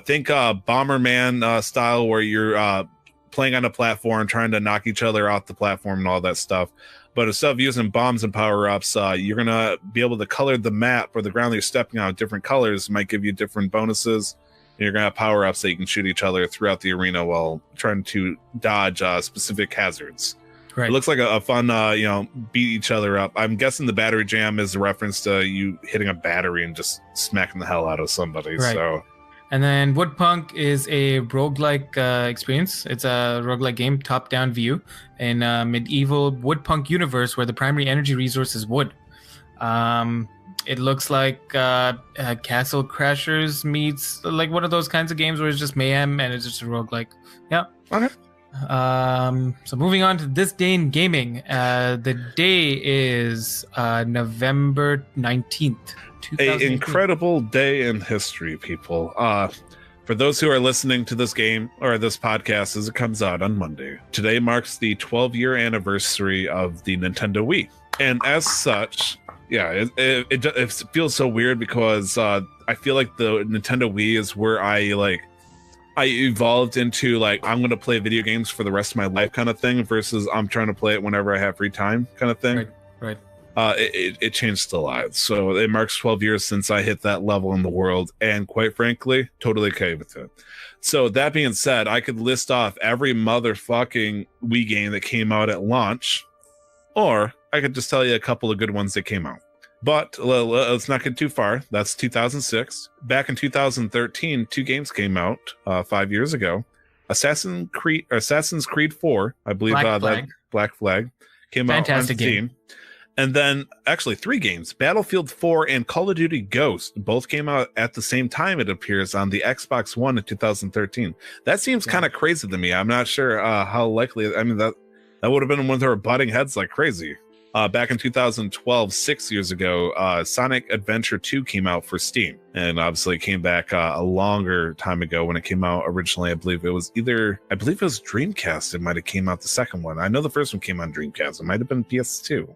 Think Bomberman style, where you're playing on a platform, trying to knock each other off the platform and all that stuff. But instead of using bombs and power-ups, you're going to be able to color the map or the ground that you're stepping on with different colors. It might give you different bonuses. And you're going to have power-ups that you can shoot each other throughout the arena while trying to dodge specific hazards. Right. It looks like a fun, beat each other up. I'm guessing the Battery Jam is a reference to you hitting a battery and just smacking the hell out of somebody. Right. So And then Woodpunk is a roguelike experience. It's a roguelike game, top-down view, in a medieval Woodpunk universe where the primary energy resource is wood. It looks like Castle Crashers meets like one of those kinds of games where it's just mayhem and it's just a roguelike. Yeah. Okay. So moving on to this day in gaming. The day is November 19th. An incredible day in history, people. For those who are listening to this game or this podcast as it comes out on Monday, today marks the 12-year anniversary of the Nintendo Wii. And as such, yeah, it feels so weird because I feel like the Nintendo Wii is where I evolved into like I'm going to play video games for the rest of my life kind of thing versus I'm trying to play it whenever I have free time kind of thing. Right. It changed a lot. So it marks 12 years since I hit that level in the world, and quite frankly, totally okay with it. So that being said, I could list off every motherfucking Wii game that came out at launch, or I could just tell you a couple of good ones that came out. But let's not get too far. That's 2006. Back in 2013, 2 games came out 5 years ago. Assassin's Creed 4, I believe. Black Flag came Fantastic out on Steam. Game. And then actually 3 games, Battlefield 4 and Call of Duty Ghost, both came out at the same time, it appears, on the Xbox One in 2013. That seems kind of crazy to me. I'm not sure how likely, I mean, that would have been when they were butting heads like crazy. Back in 2012, 6 years ago, Sonic Adventure 2 came out for Steam. And obviously it came back a longer time ago when it came out originally. I believe it was Dreamcast. It might have came out the second one. I know the first one came on Dreamcast. It might have been PS2.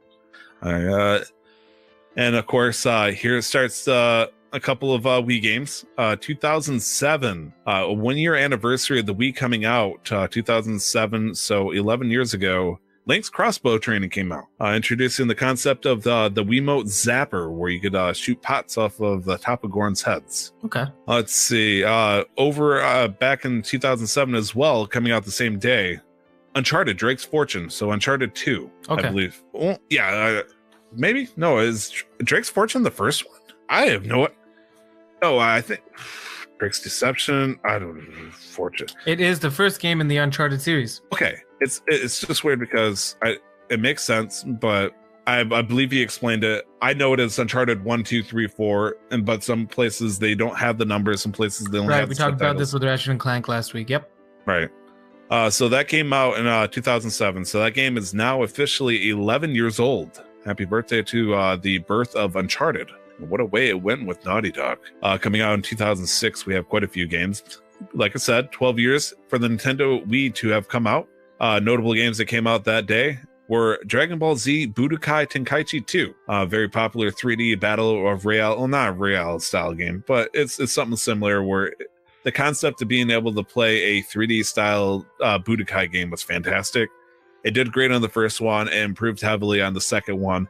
And of course, here starts a couple of Wii games. 2007, a 1-year anniversary of the Wii coming out. 2007, so 11 years ago, Link's Crossbow Training came out, introducing the concept of the Wiimote Zapper, where you could shoot pots off of the top of Goron's heads. Okay. Let's see. Back in 2007 as well, coming out the same day, Uncharted, Drake's Fortune. So Uncharted 2, okay. I believe. Well, yeah, maybe. No, is Drake's Fortune the first one? I have no... Oh, I think... Drake's Deception. I don't know. Fortune. It is the first game in the Uncharted series. Okay. It's just weird because it makes sense, but I believe he explained it. I know it is Uncharted 1, 2, 3, 4, but some places they don't have the numbers. Some places they only have we talked about this with Ratchet and Clank last week. Yep. Right. So that came out in 2007. So that game is now officially 11 years old. Happy birthday to the birth of Uncharted. What a way it went with Naughty Dog. Coming out in 2006, we have quite a few games. Like I said, 12 years for the Nintendo Wii to have come out. Notable games that came out that day were Dragon Ball Z Budokai Tenkaichi 2, very popular 3D battle of Royale, well, not a Royale style game, but it's something similar where the concept of being able to play a 3D style Budokai game was fantastic. It did great on the first one and improved heavily on the second one.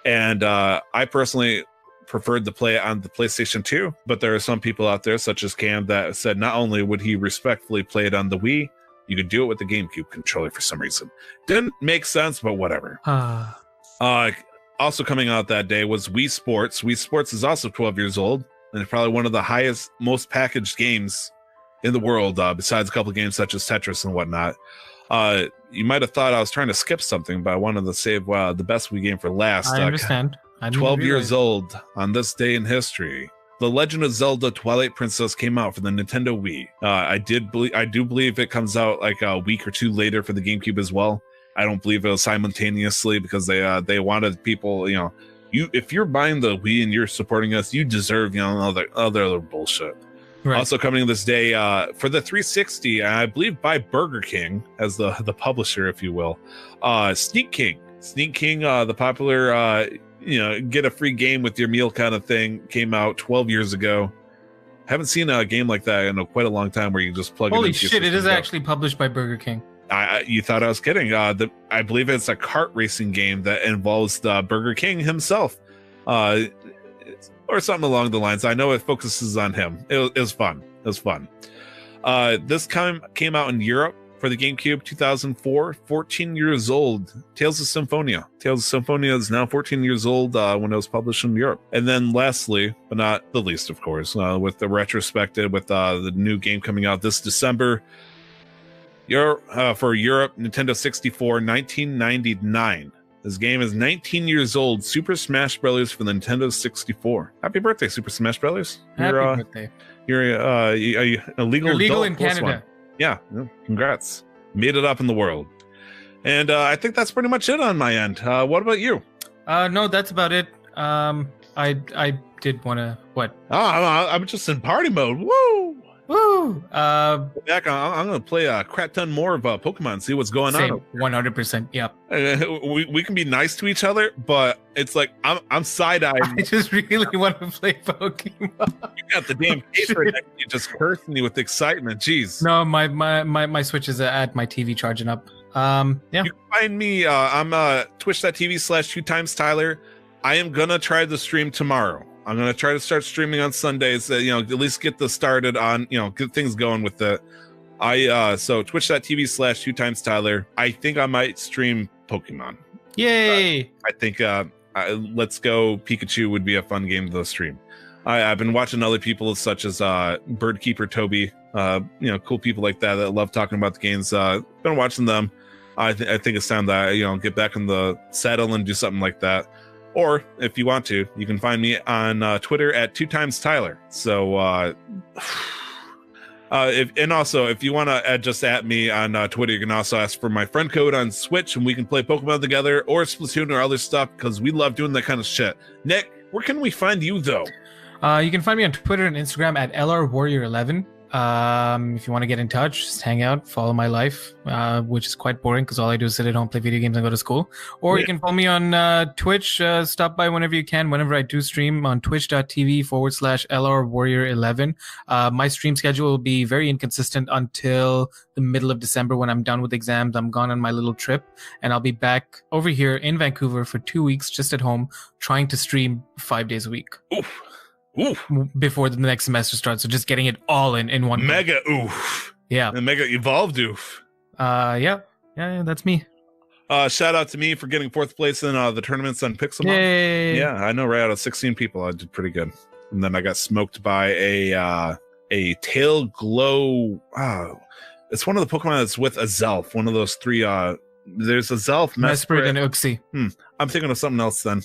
And I personally preferred to play it on the PlayStation 2, but there are some people out there, such as Cam, that said not only would he respectfully play it on the Wii, you could do it with the GameCube controller for some reason. Didn't make sense, but whatever. Also coming out that day was Wii Sports. Wii Sports is also 12 years old, and it's probably one of the highest, most packaged games in the world, besides a couple of games such as Tetris and whatnot. You might have thought I was trying to skip something, but I wanted to save the best Wii game for last. I understand. 12 years old on this day in history. The Legend of Zelda Twilight Princess came out for the Nintendo Wii. I do believe it comes out like a week or two later for the GameCube as well. I don't believe it was simultaneously because they wanted people, if you're buying the Wii and you're supporting us, you deserve, other bullshit. Right. Also coming this day for the 360, I believe by Burger King as the publisher, if you will. Sneak King, the popular get a free game with your meal kind of thing, came out 12 years ago. Haven't seen a game like that in quite a long time where you can just plug it in. Holy shit, it is actually published by Burger King. You thought I was kidding. I believe it's a kart racing game that involves the Burger King himself. Or something along the lines. I know it focuses on him. It was fun. This came out in Europe for the GameCube, 2004, 14 years old. Tales of Symphonia. Tales of Symphonia is now 14 years old when it was published in Europe. And then lastly, but not the least, of course, with the retrospective, with the new game coming out this December, for Europe, Nintendo 64, 1999. This game is 19 years old. Super Smash Brothers for the Nintendo 64. Happy birthday, Super Smash Brothers. Happy birthday. You're a legal adult in Canada. One. Yeah, congrats. Made it up in the world. And I think that's pretty much it on my end. What about you? No, that's about it. I did want to... What? I'm just in party mode. Woo! Woo! Back, I'm going to play a crap ton more of Pokemon, see what's going on. 100%, yep. We can be nice to each other, but it's like, I'm side-eyeing. I just really want to play Pokemon. You got the damn case right next to you just cursing me with excitement. Jeez. No, my Switch is at my TV charging up. Yeah. You can find me, I'm twitch.tv/2timestyler. I am going to try the stream tomorrow. I'm going to try to start streaming on Sundays, at least get this started on, get things going with it. So twitch.tv/2timestyler. I think I might stream Pokemon. Yay! I think Let's Go Pikachu would be a fun game to stream. I've been watching other people such as Birdkeeper Toby, cool people like that love talking about the games. Been watching them. I think it's time that get back in the saddle and do something like that. Or if you want to, you can find me on Twitter at 2timestyler. So if you want to just at me on Twitter, you can also ask for my friend code on Switch, and we can play Pokemon together or Splatoon or other stuff because we love doing that kind of shit. Nick, where can we find you though? You can find me on Twitter and Instagram at LRWarrior11. If you want to get in touch, just hang out, follow my life, which is quite boring because all I do is sit at home, play video games, and go to school. Or you can follow me on Twitch. Stop by whenever you can, whenever I do stream on twitch.tv/LRWarrior11. My stream schedule will be very inconsistent until the middle of December when I'm done with exams. I'm gone on my little trip, and I'll be back over here in Vancouver for 2 weeks, just at home, trying to stream 5 days a week. Oof. Before the next semester starts, so just getting it all in one mega oof. Yeah. And mega evolved oof. Yeah, that's me. Shout out to me for getting 4th place in the tournaments on Pixelmon. Yay. Yeah, I know, right out of 16 people I did pretty good. And then I got smoked by a tail glow. It's one of the Pokemon that's with a Zelf, one of those 3 there's a Zelf, Mesprit, and Uxie. I'm thinking of something else then.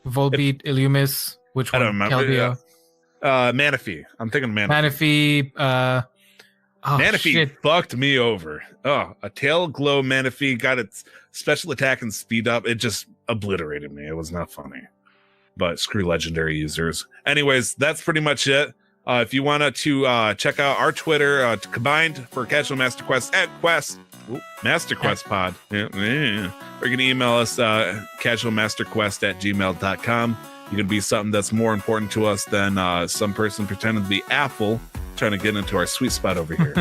Volbeat, Illumis, which one? I don't remember. Calbio. Manaphy. I'm thinking of Manaphy. Manaphy fucked me over. A tail glow Manaphy got its special attack and speed up. It just obliterated me. It was not funny. But screw legendary users. Anyways, that's pretty much it. If you wanted to check out our Twitter combined for Casual Master Quest at Quest. Master Quest Pod. Yeah. Or you can email us casualmasterquest@gmail.com. You can be something that's more important to us than some person pretending to be Apple trying to get into our sweet spot over here.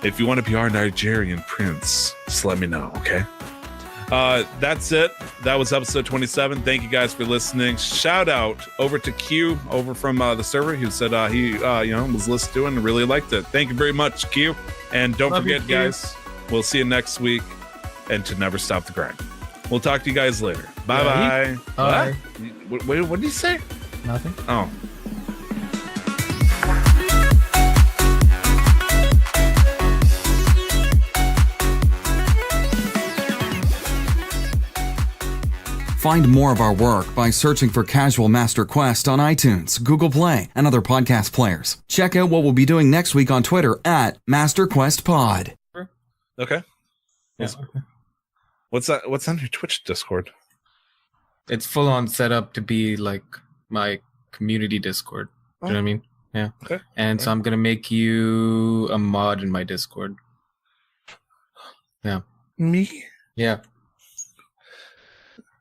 If you want to be our Nigerian prince, just let me know, okay? That's it. That was episode 27. Thank you guys for listening. Shout out over to Q over from the server who said he was listening to it and really liked it. Thank you very much, Q. And don't forget, guys, we'll see you next week. And to never stop the grind. We'll talk to you guys later. Bye-bye. Bye. What did you say? Nothing. Oh. Find more of our work by searching for Casual Master Quest on iTunes, Google Play, and other podcast players. Check out what we'll be doing next week on Twitter at MasterQuestPod. Okay. Yeah. What's that? What's on your Twitch Discord? It's full on set up to be like my community Discord. Do you know what I mean? Yeah. Okay. And so I'm gonna make you a mod in my Discord. Yeah. Me? Yeah.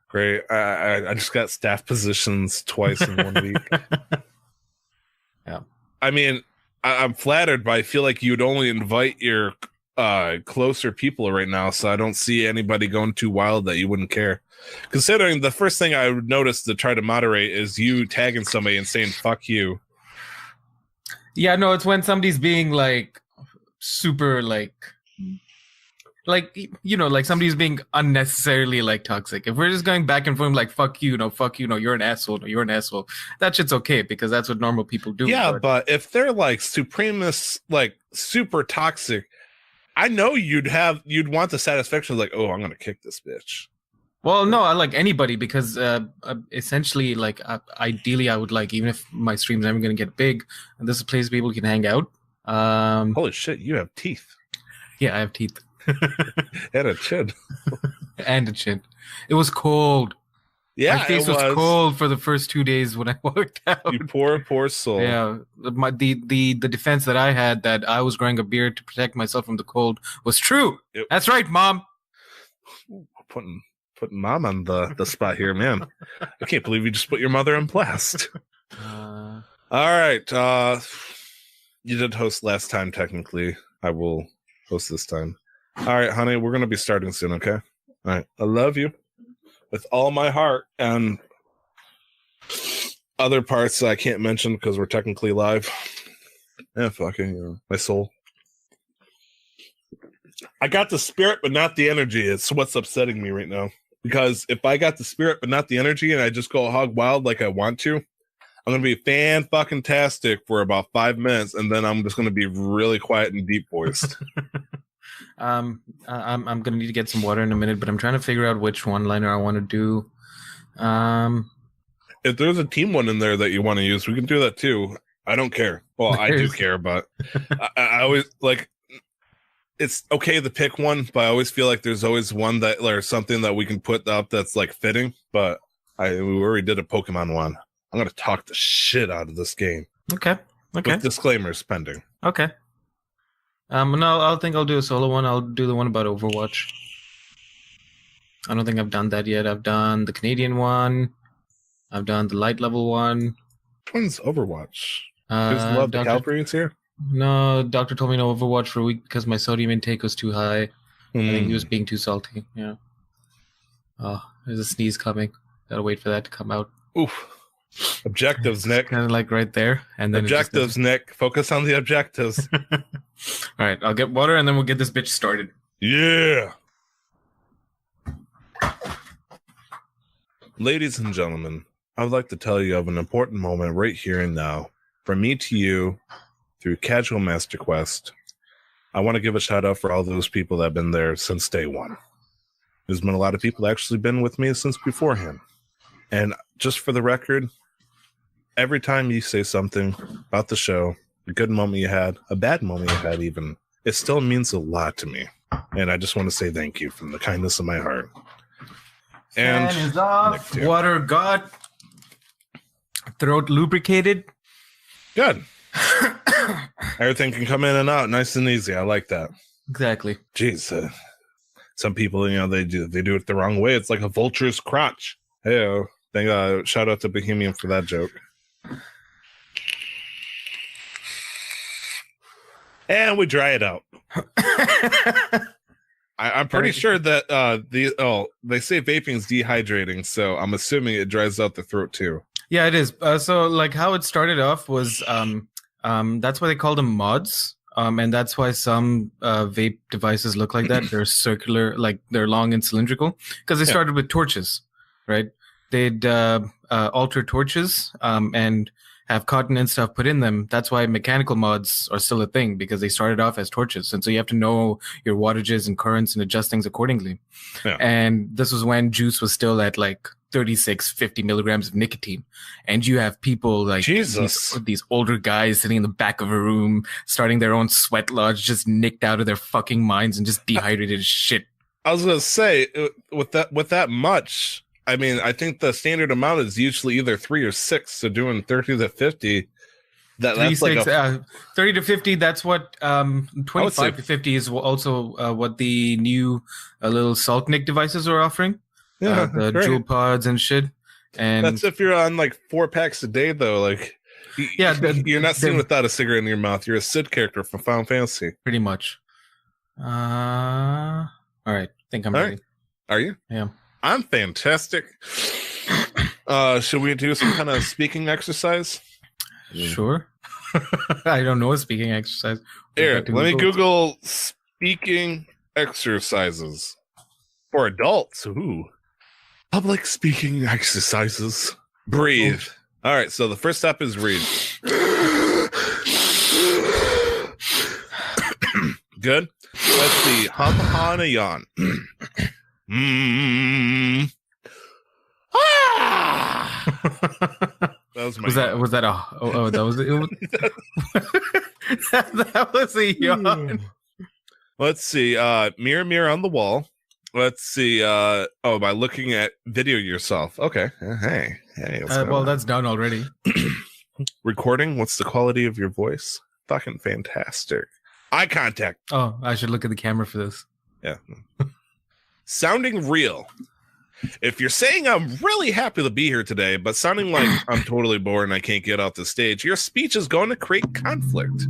Great. I just got staff positions twice in 1 week. Yeah. I mean, I'm flattered, but I feel like you'd only invite your closer people right now, so I don't see anybody going too wild that you wouldn't care. Considering the first thing I would notice to try to moderate is you tagging somebody and saying "fuck you." Yeah, no, it's when somebody's being like super like like like somebody's being unnecessarily like toxic. If we're just going back and forth like fuck you, no, fuck you, no, you're an asshole, no, you're an asshole. That shit's okay because that's what normal people do. Yeah, but if they're like supremists, like super toxic, I know you'd want the satisfaction of like, oh, I'm gonna kick this bitch. Well, no, I like anybody because essentially, like, ideally, I would like, even if my stream's never going to get big, and this is a place people can hang out. Holy shit, you have teeth. Yeah, I have teeth. And a chin. And a chin. It was cold. Yeah, my face was cold for the first 2 days when I walked out. You poor soul. Yeah, the defense that I had that I was growing a beard to protect myself from the cold was true. That's right, Mom. Putting Mom on the spot here, man. I can't believe you just put your mother on blast. All right. You did host last time, technically. I will host this time. All right, honey, we're going to be starting soon, okay? All right. I love you with all my heart, and other parts I can't mention because we're technically live. Yeah, fucking, my soul. I got the spirit, but not the energy. It's what's upsetting me right now. Because if I got the spirit but not the energy and I just go hog wild like I want to, I'm going to be fan-fucking-tastic for about 5 minutes, and then I'm just going to be really quiet and deep-voiced. I'm going to need to get some water in a minute, but I'm trying to figure out which one-liner I want to do. If there's a team one in there that you want to use, we can do that too. I don't care. Well, I do care, but I always, like... It's okay to pick one, but I always feel like there's always one that or something that we can put up that's like fitting. But we already did a Pokemon one. I'm gonna talk the shit out of this game. Okay. With disclaimers pending. Okay. No, I think I'll do a solo one. I'll do the one about Overwatch. I don't think I've done that yet. I've done the Canadian one. I've done the light level one. Which one's Overwatch? Just love the Calvary's here. No, doctor told me no Overwatch for a week because my sodium intake was too high. I think he was being too salty. Yeah. Oh, there's a sneeze coming. Gotta wait for that to come out. Oof. Objectives, Nick. Kind of like right there. And then objectives, Nick. Focus on the objectives. All right, I'll get water and then we'll get this bitch started. Yeah. Ladies and gentlemen, I would like to tell you of an important moment right here and now. From me to you, through Casual Master Quest, I want to give a shout out for all those people that have been there since day one. There's been a lot of people that actually been with me since beforehand. And just for the record, every time you say something about the show, a good moment you had, a bad moment you had even, it still means a lot to me. And I just want to say thank you from the kindness of my heart. And fan is off, water got, throat lubricated. Good. Everything can come in and out nice and easy. I like that. Exactly. Jeez. Some people, they do it the wrong way. It's like a vulture's crotch. Hey, shout out to Bohemian for that joke. And we dry it out. I'm pretty sure that they say vaping is dehydrating, so I'm assuming it dries out the throat too. Yeah, it is. So like how it started off was that's why they call them mods. And that's why some vape devices look like that. They're circular, like they're long and cylindrical, because they started with torches, right? They'd alter torches and have cotton and stuff put in them. That's why mechanical mods are still a thing, because they started off as torches. And so you have to know your wattages and currents and adjust things accordingly. Yeah. And this was when juice was still at like 50 milligrams of nicotine. And you have people like these older guys sitting in the back of a room, starting their own sweat lodge, just nicked out of their fucking minds and just dehydrated as shit. I was going to say, with that much, I mean, I think the standard amount is usually either 3 or 6. So doing 30 to 50, that's like 30 to 50. That's what 25 to 50 is also what the new little salt nick devices are offering. Yeah, the jewel pods and shit. And that's if you're on like 4 packs a day, though. Like, you're not seen without a cigarette in your mouth. You're a Sid character from Final Fantasy, pretty much. All right, I think I'm ready. Are you? Yeah. I'm fantastic. Should we do some kind of speaking exercise? Sure. I don't know a speaking exercise. Here, let me Google speaking exercises for adults. Ooh. Public speaking exercises. Breathe. All right, so the first step is read. Good. Let's see. Hum, ha, and a yawn. That was my yawn. Was that a that was that was a yawn. Let's see. Mirror, mirror on the wall. Let's see. By looking at video yourself. Okay. Hey. Well, that's done already. Recording. What's the quality of your voice? Fucking fantastic. Eye contact. Oh, I should look at the camera for this. Yeah. Sounding real. If you're saying I'm really happy to be here today, but sounding like I'm totally bored and I can't get off the stage, your speech is going to create conflict.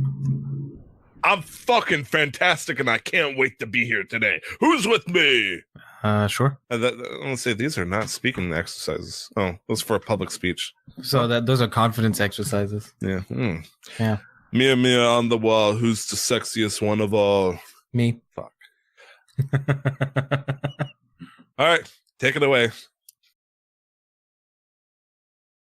I'm fucking fantastic and I can't wait to be here today. Who's with me? Sure. I want to say these are not speaking exercises. Oh, those for a public speech. So those are confidence exercises. Yeah. Yeah. Mia, Mia on the wall. Who's the sexiest one of all? Me. Fuck. All right. Take it away.